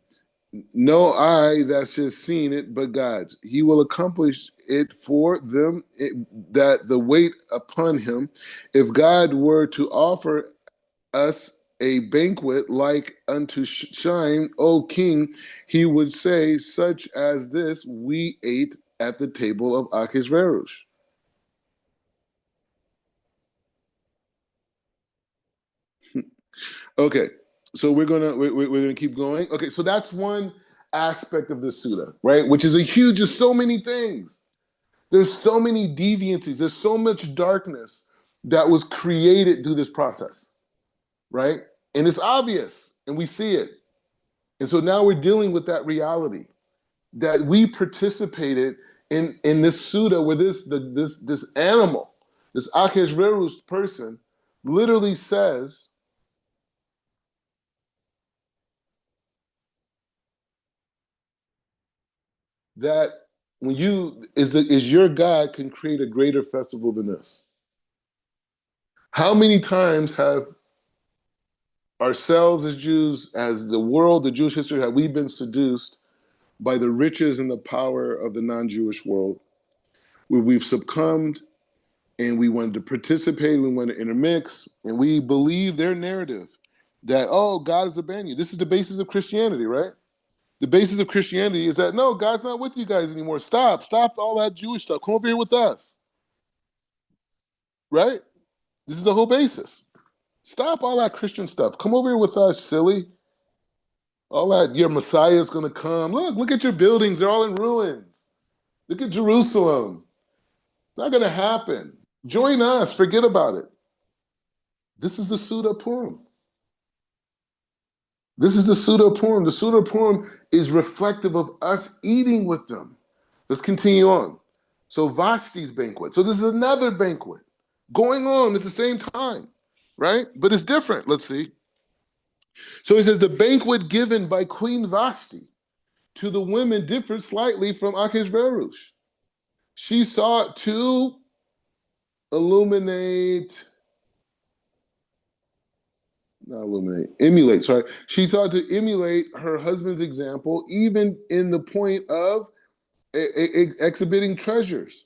no eye that's just seen it, but God's. He will accomplish it for them, that the weight upon him. If God were to offer us a banquet like unto shine, O king, he would say, such as this we ate at the table of Achashverosh. Okay, so we're gonna keep going. Okay, so that's one aspect of the Seudah, right? Which is a huge. There's so many things. There's so many deviancies. There's so much darkness that was created through this process, right? And it's obvious, and we see it. And so now we're dealing with that reality that we participated in this Seudah, where this animal, this Achashverosh person, literally says that when you is your God can create a greater festival than this. How many times have ourselves as Jews, as the world, the Jewish history, have we been seduced by the riches and the power of the non-Jewish world, where we've succumbed and we wanted to participate, we want to intermix, and we believe their narrative that, oh, God has abandoned you. This is the basis of Christianity, right? The basis of Christianity is that, no, God's not with you guys anymore. Stop all that Jewish stuff. Come over here with us, right? This is the whole basis. Stop all that Christian stuff. Come over here with us, silly. All that, your Messiah is going to come. Look at your buildings. They're all in ruins. Look at Jerusalem. It's not going to happen. Join us. Forget about it. This is the Seudah Purim. This is the Seudah Purim. The Seudah Purim is reflective of us eating with them. Let's continue on. So Vashti's banquet. So this is another banquet going on at the same time, right? But it's different. Let's see. So he says the banquet given by Queen Vashti to the women differed slightly from Achashverosh. She sought to illuminate, not illuminate, emulate, sorry. She thought to emulate her husband's example, even in the point of exhibiting treasures.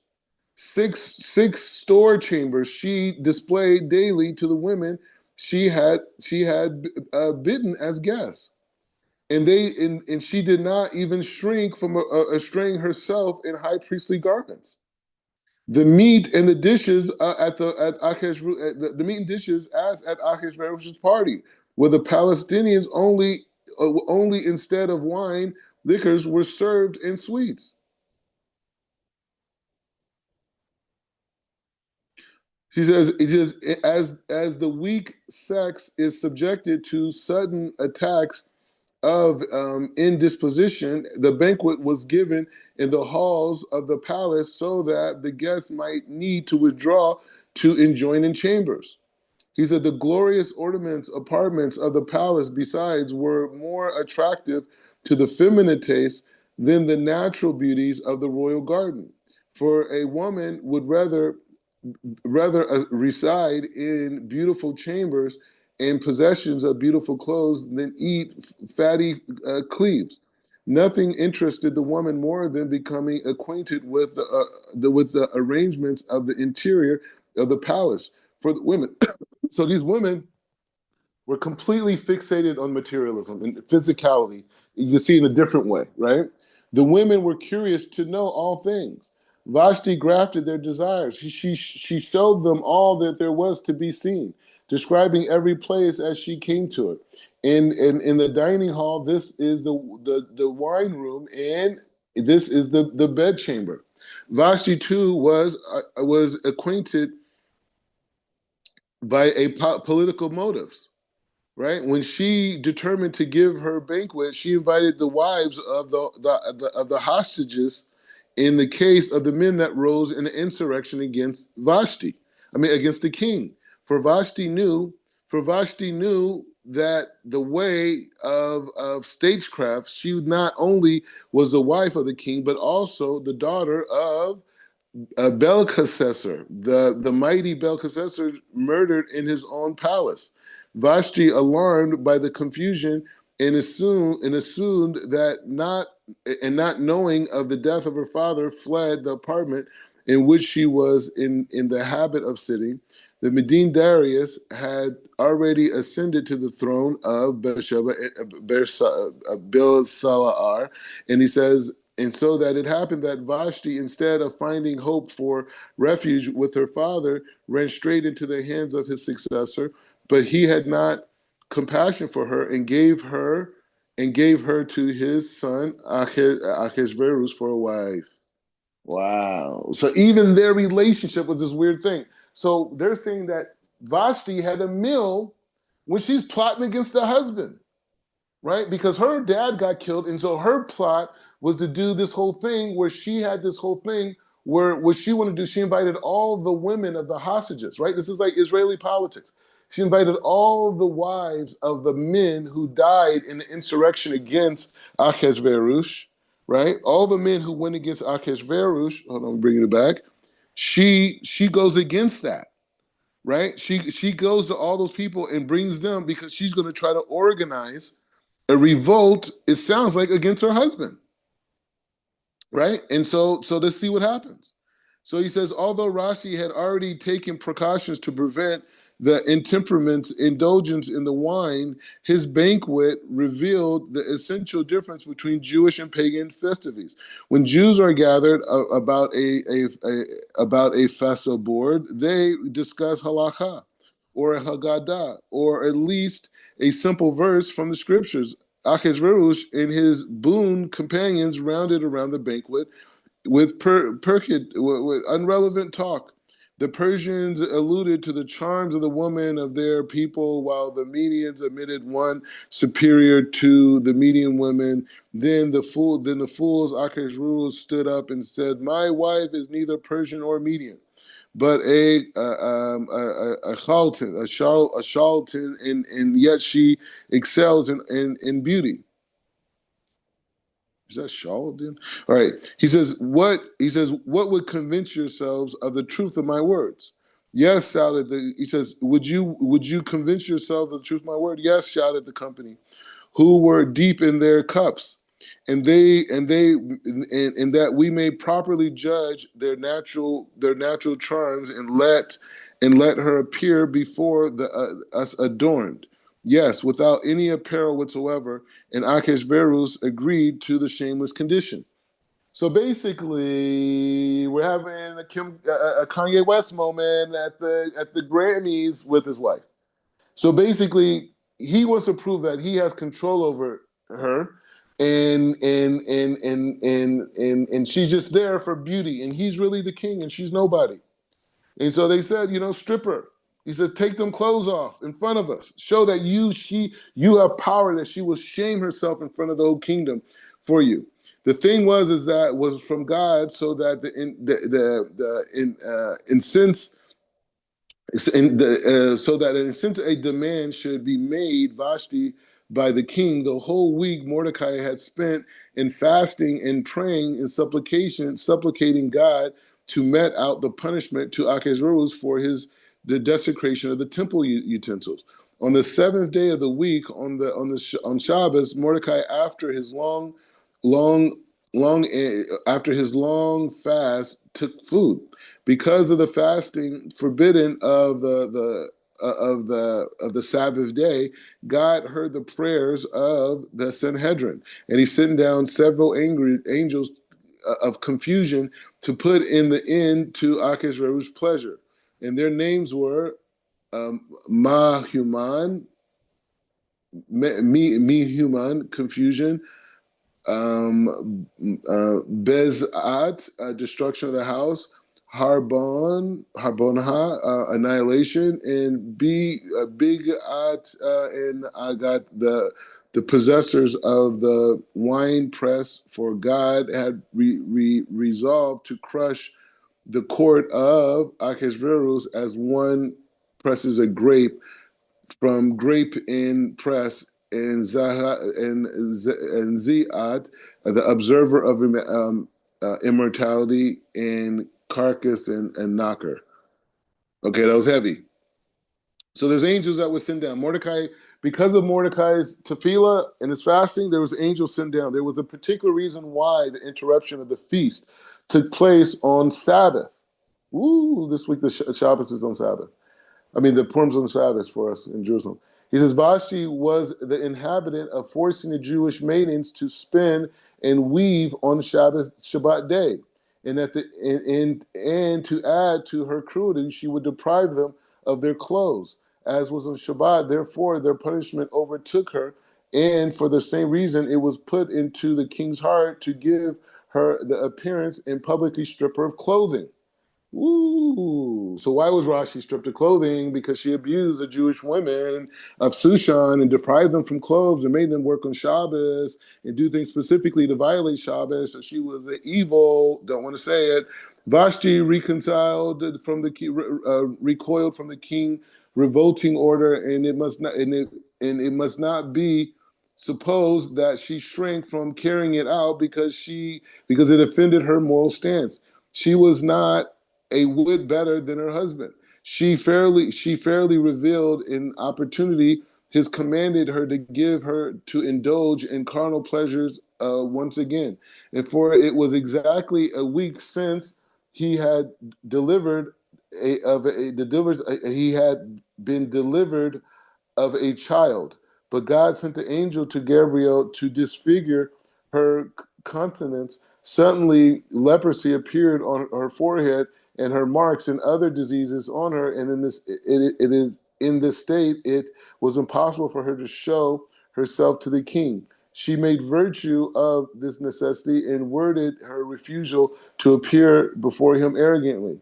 Six store chambers she displayed daily to the women she had bidden as guests, and she did not even shrink from straying herself in high priestly garments. The meat and the dishes at Akesh, the meat and dishes as at Achashverosh's party, where the Palestinians only instead of wine, liquors were served in sweets. She says, it just as the weak sex is subjected to sudden attacks of indisposition, the banquet was given in the halls of the palace so that the guests might need to withdraw to adjoining chambers. He said the glorious ornaments, apartments of the palace, besides, were more attractive to the feminine taste than the natural beauties of the royal garden. For a woman would rather reside in beautiful chambers and possessions of beautiful clothes than eat fatty cleaves. Nothing interested the woman more than becoming acquainted with the arrangements of the interior of the palace for the women. So these women were completely fixated on materialism and physicality. You can see in a different way, right? The women were curious to know all things. Vashti grafted their desires. She showed them all that there was to be seen, describing every place as she came to it. In the dining hall, this is the wine room, and this is the bedchamber. Vashti too was acquainted by a political motives, right? When she determined to give her banquet, she invited the wives of the hostages in the case of the men that rose in the insurrection against Vashti. I mean, against the king. For Vashti knew, for Vashti knew that the way of stagecraft, she not only was the wife of the king, but also the daughter of Belkacessar, the mighty Belkacessar, murdered in his own palace. Vashti, alarmed by the confusion, and assumed that not knowing of the death of her father, fled the apartment in which she was in the habit of sitting. The Medine Darius had already ascended to the throne of Belshazzar, and he says, and so that it happened that Vashti, instead of finding hope for refuge with her father, ran straight into the hands of his successor. But he had not compassion for her and gave her to his son Ahasuerus for a wife. Wow. So even their relationship was this weird thing. So they're saying that Vashti had a meal when she's plotting against the husband, right? Because her dad got killed, and so her plot was to do this whole thing where she had this whole thing where what she wanted to do, she invited all the women of the hostages, right? This is like Israeli politics. She invited all the wives of the men who died in the insurrection against Ahasuerus, right? All the men who went against Ahasuerus. Hold on, I'm bringing it back. She goes against that, right? She goes to all those people and brings them because she's going to try to organize a revolt, it sounds like, against her husband, right? And so let's see what happens. So he says, although Rashi had already taken precautions to prevent the intemperament indulgence in the wine, his banquet revealed the essential difference between Jewish and pagan festivities. When Jews are gathered about a festival board, they discuss halacha or a haggadah, or at least a simple verse from the scriptures. Achashverosh and his boon companions rounded around the banquet with unrelevant talk. The Persians alluded to the charms of the woman of their people, while the Medians admitted one superior to the Median women. Then the fools Achashverosh stood up and said, "My wife is neither Persian or Median, but a charlatan, a charlatan, and yet she excels in beauty." Is that charlatan? All right. What would convince yourselves of the truth of my words? Yes, shouted the. He says, would you convince yourself of the truth of my word? Yes, shouted the company, who were deep in their cups, and that we may properly judge their natural charms, and let her appear before us adorned. Yes, without any apparel whatsoever, and Akeshverus agreed to the shameless condition. So basically, we're having a Kanye West moment at the Grammys with his wife. So basically, he wants to prove that he has control over her, and she's just there for beauty, and he's really the king, and she's nobody. And so they said, strip her. He says, take them clothes off in front of us. Show that you have power, that she will shame herself in front of the whole kingdom for you. The thing is that was from God, so that incense so that since a demand should be made Vashti by the king, the whole week Mordecai had spent in fasting and praying and supplication, supplicating God to met out the punishment to Ahasuerus for the desecration of the temple utensils. On the seventh day of the week, on Shabbos, Mordecai, long, after his long fast, took food because of the fasting forbidden of the Sabbath day. God heard the prayers of the Sanhedrin, and he sent down several angry angels of confusion to put in the end to Ahasuerus' pleasure. And their names were Mahuman, Mehuman, confusion, Bezat, destruction of the house, Harbonha, annihilation, and Big At, and I got the possessors of the wine press, for God had resolved to crush the court of Ahasuerus as one presses a grape from grape in press, and Ziad, the observer of immortality, and carcass and knocker. Okay, that was heavy. So there's angels that were sent down. Mordecai, because of Mordecai's tefillah and his fasting, there was angels sent down. There was a particular reason why the interruption of the feast took place on Sabbath. Ooh, this week the Shabbos is on Sabbath. I mean, the Purim's on Sabbath for us in Jerusalem. He says, Vashti was the inhabitant of forcing the Jewish maidens to spin and weave on Shabbat day. And, and to add to her cruelty, she would deprive them of their clothes, as was on Shabbat. Therefore, their punishment overtook her. And for the same reason, it was put into the king's heart to give her the appearance and publicly strip her of clothing. Ooh. So why was Rashi stripped of clothing? Because she abused the Jewish women of Sushan and deprived them from clothes and made them work on Shabbos and do things specifically to violate Shabbos. So she was an evil, don't want to say it. Vashti recoiled from the king revolting order, and it must not be supposed that she shrank from carrying it out because it offended her moral stance. She was not a whit better than her husband. She fairly revealed in opportunity his commanded her to give her to indulge in carnal pleasures once again. And for it was exactly a week since he had delivered he had been delivered of a child. But God sent the angel to Gabriel to disfigure her countenance. Suddenly, leprosy appeared on her forehead, and her marks and other diseases on her. And it is in this state, it was impossible for her to show herself to the king. She made virtue of this necessity and worded her refusal to appear before him arrogantly.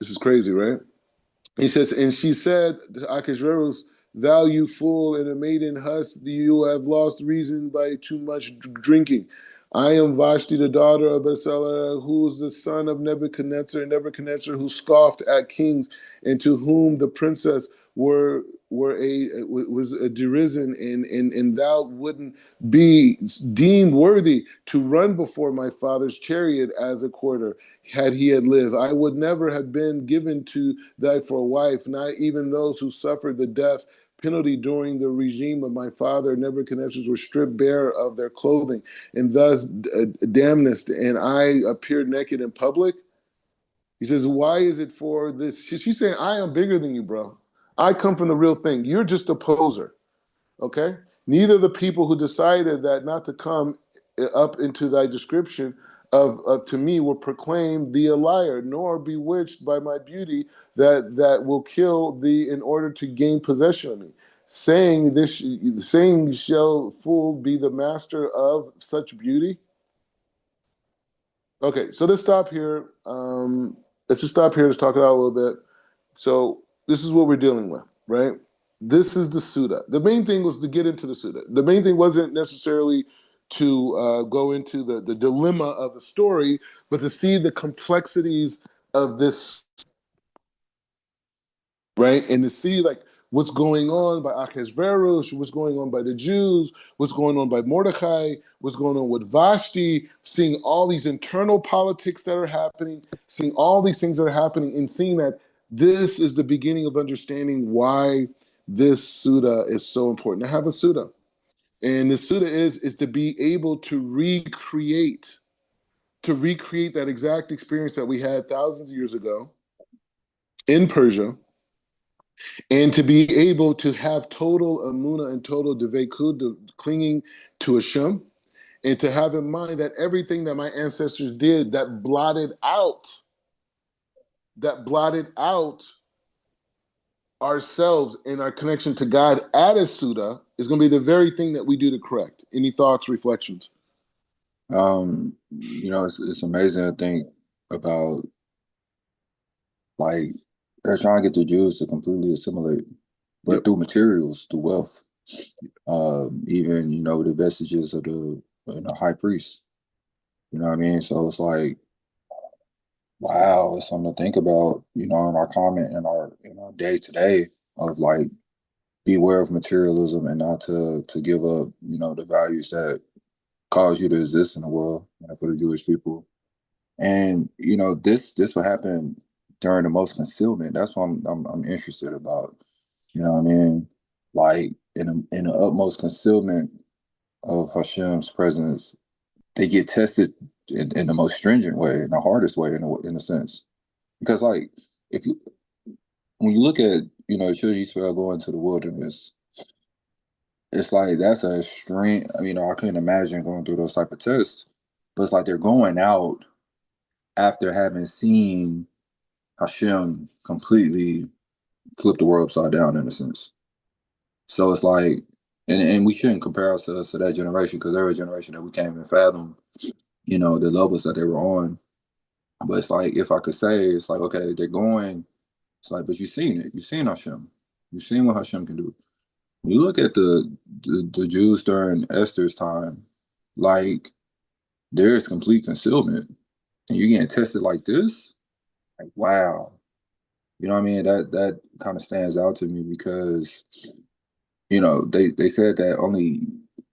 This is crazy, right? He says, and she said to Ahasuerus, thou you fool and a maiden husk, you have lost reason by too much drinking. I am Vashti, the daughter of Baselah, who is the son of Nebuchadnezzar, who scoffed at kings, and to whom the princess was a derision, and thou wouldn't be deemed worthy to run before my father's chariot as a quarter. Had he had lived, I would never have been given to thy for a wife, not even those who suffered the death penalty during the regime of my father Nebuchadnezzar were stripped bare of their clothing, and thus damnest, and I appeared naked in public. He says, why is it for this? She's saying, I am bigger than you, bro. I come from the real thing. You're just a poser, okay? Neither the people who decided that not to come up into thy description of to me will proclaim thee a liar, nor bewitched by my beauty that will kill thee in order to gain possession of me. Saying shall fool be the master of such beauty. Okay, so let's stop here. let's just stop here. Let's talk it out a little bit. So this is what we're dealing with, right? This is the Seudah. The main thing was to get into the Seudah. The main thing wasn't necessarily to go into the dilemma of the story, but to see the complexities of this, right? And to see like what's going on by Achashverosh, what's going on by the Jews, what's going on by Mordechai, what's going on with Vashti, seeing all these internal politics that are happening, seeing all these things that are happening, and seeing that this is the beginning of understanding why this Seudah is so important to have a Seudah. And the Seudah is to be able to recreate that exact experience that we had thousands of years ago in Persia, and to be able to have total amuna and total devekud, clinging to Hashem, and to have in mind that everything that my ancestors did that blotted out ourselves and our connection to God at a Seudah is going to be the very thing that we do to correct. Any thoughts, reflections? It's amazing to think about like they're trying to get the Jews to completely assimilate, but Yep. through materials, through wealth. Even the vestiges of the high priest. You know what I mean? So it's like, wow, it's something to think about. In our comment in our day to day of like beware of materialism and not to give up the values that cause you to exist in the world, for the Jewish people. And this will happen during the most concealment. That's what I'm interested about. You know what I mean? Like in the utmost concealment of Hashem's presence, they get tested in the most stringent way, in the hardest way, in a sense. Because like if you when you look at the children of Israel going to the wilderness, it's like that's a extreme. I mean, I couldn't imagine going through those type of tests, but it's like they're going out after having seen Hashem completely flip the world upside down in a sense. So it's like, and we shouldn't compare ourselves to that generation because they're a generation that we can't even fathom, the levels that they were on. But it's like, if I could say, it's like, okay, they're going, it's like, but you've seen it. You've seen Hashem. You've seen what Hashem can do. When you look at the Jews during Esther's time, like, there is complete concealment. And you're getting tested like this, like, wow. You know what I mean? That kind of stands out to me because they said that only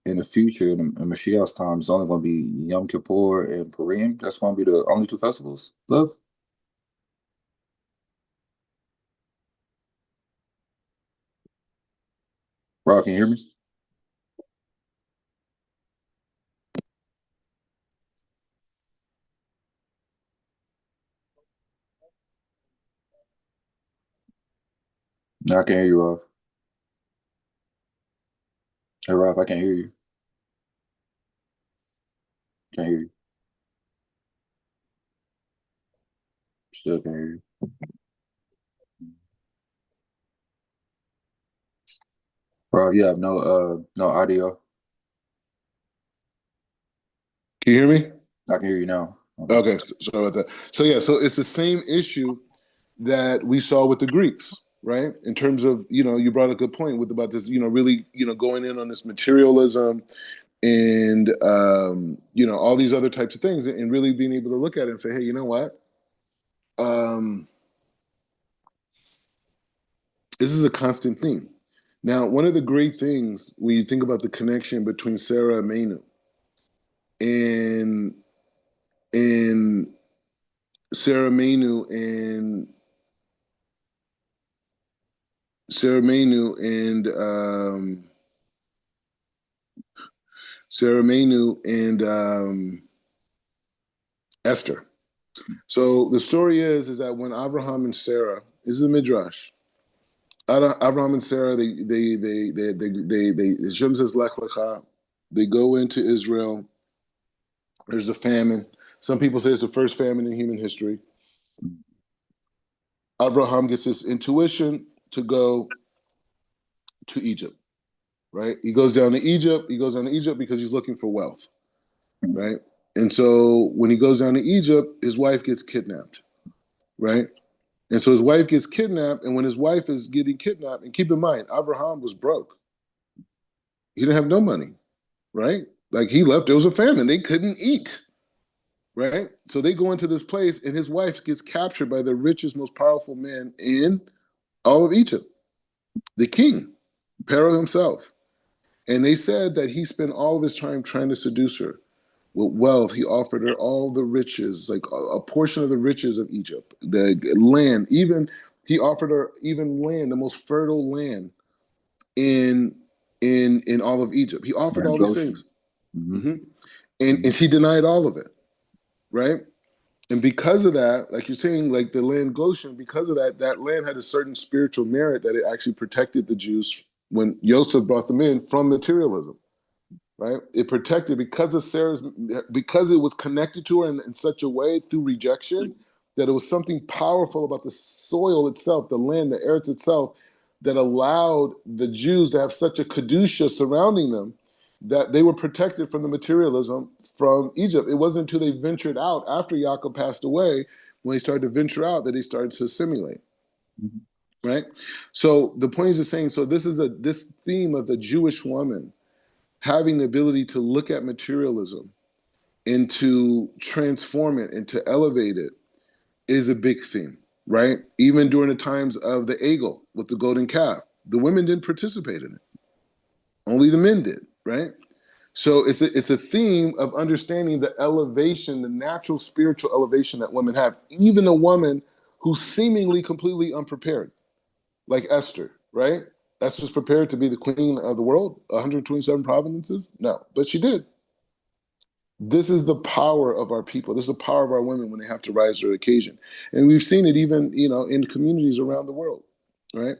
in the future, in Mashiach's time, it's only going to be Yom Kippur and Purim. That's going to be the only two festivals. Love, Rob, can you hear me? No, I can't hear you, Rob. Hey, Rob, I can't hear you. Can't hear you. Still can't hear you. Rob, you have no audio. Can you hear me? I can hear you now. Okay. Okay, sorry about that. So yeah, so it's the same issue that we saw with the Greeks, right? In terms of, you brought a good point with about this, really, going in on this materialism and all these other types of things, and really being able to look at it and say, hey, you know what? Um, this is a constant theme. Now, one of the great things when you think about the connection between Sarah and Menu and and Sarah Menu and Sarah Menu and Sarah Menu and Esther. So the story is that when Abraham and Sarah, this is a midrash. Abraham and Sarah, Hashem says Lech Lecha. They go into Israel. There's a famine. Some people say it's the first famine in human history. Abraham gets this intuition to go to Egypt, right? He goes down to Egypt. He goes down to Egypt because he's looking for wealth, right? And so when he goes down to Egypt, his wife gets kidnapped. right? And so his wife gets kidnapped, and when his wife is getting kidnapped, and keep in mind, Abraham was broke. He didn't have no money, right? Like he left, there was a famine. They couldn't eat, right? So they go into this place, and his wife gets captured by the richest, most powerful man in all of Egypt, the king, Pharaoh himself. And they said that he spent all of his time trying to seduce her. With wealth, he offered her all the riches, like a portion of the riches of Egypt, the land. Even he offered her even land, the most fertile land in in all of Egypt. He offered And all these Goshen. things, Mm-hmm. hmm and Mm-hmm. she denied all of it, right? And because of that, like you're saying, like the land Goshen, because of that, that land had a certain spiritual merit that it actually protected the Jews when Joseph brought them in from materialism, right? It protected because of Sarah's, because it was connected to her in such a way through rejection that it was something powerful about the soil itself, the land, the earth itself, that allowed the Jews to have such a kedusha surrounding them that they were protected from the materialism from Egypt. It wasn't until they ventured out after Yaakov passed away, when they started to venture out, that they started to assimilate, right? So the point is just saying, so this theme of the Jewish woman having the ability to look at materialism and to transform it and to elevate it is a big theme, right? Even during the times of the Egel with the golden calf, the women didn't participate in it. Only the men did, right? So it's a theme of understanding the elevation, the natural spiritual elevation that women have. Even a woman who's seemingly completely unprepared, like Esther, right? Esther's prepared to be the queen of the world, 127 provinces? No, but she did. This is the power of our people. This is the power of our women when they have to rise to the occasion. And we've seen it even, in communities around the world, right?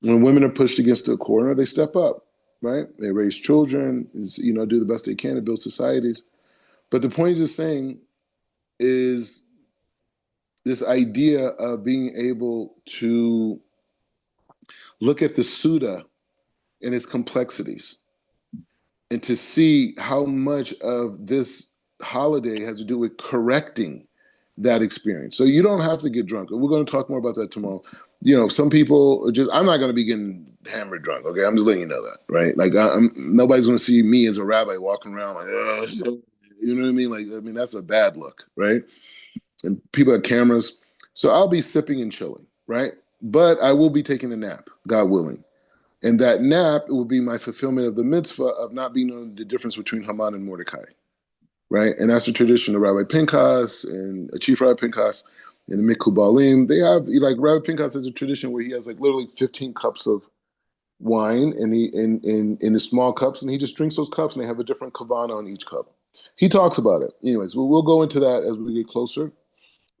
When women are pushed against the corner, they step up, right? They raise children, do the best they can to build societies. But the point is just saying is this idea of being able to look at the Seudah and its complexities and to see how much of this holiday has to do with correcting that experience. So you don't have to get drunk. We're going to talk more about that tomorrow. Some people are just, I'm not going to be getting hammered drunk. Okay. I'm just letting you know that, right? Like nobody's going to see me as a rabbi walking around like, ugh, you know what I mean? Like, I mean, that's a bad look, right? And people have cameras. So I'll be sipping and chilling, right? But I will be taking a nap, God willing. And that nap, it will be my fulfillment of the mitzvah of not being knowing the difference between Haman and Mordecai, right? And that's the tradition of Rabbi Pinchas and Chief Rabbi Pinchas and the Mikubalim. They have, like, Rabbi Pinchas has a tradition where he has like literally 15 cups of wine and he in the small cups, and he just drinks those cups, and they have a different kavana on each cup. He talks about it. Anyways, we'll go into that as we get closer.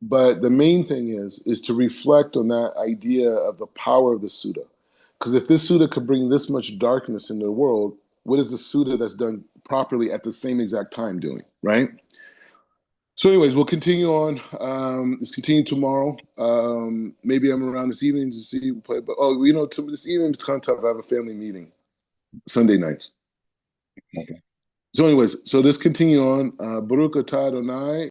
But the main thing is to reflect on that idea of the power of the Seudah. Because if this Seudah could bring this much darkness into the world, what is the Seudah that's done properly at the same exact time doing, right? So, anyways, we'll continue on. Let's continue tomorrow. Maybe I'm around this evening to see. But this evening it's kind of tough. I have a family meeting Sunday nights. Okay. So, anyways, so let's continue on. Baruch atah Adonai.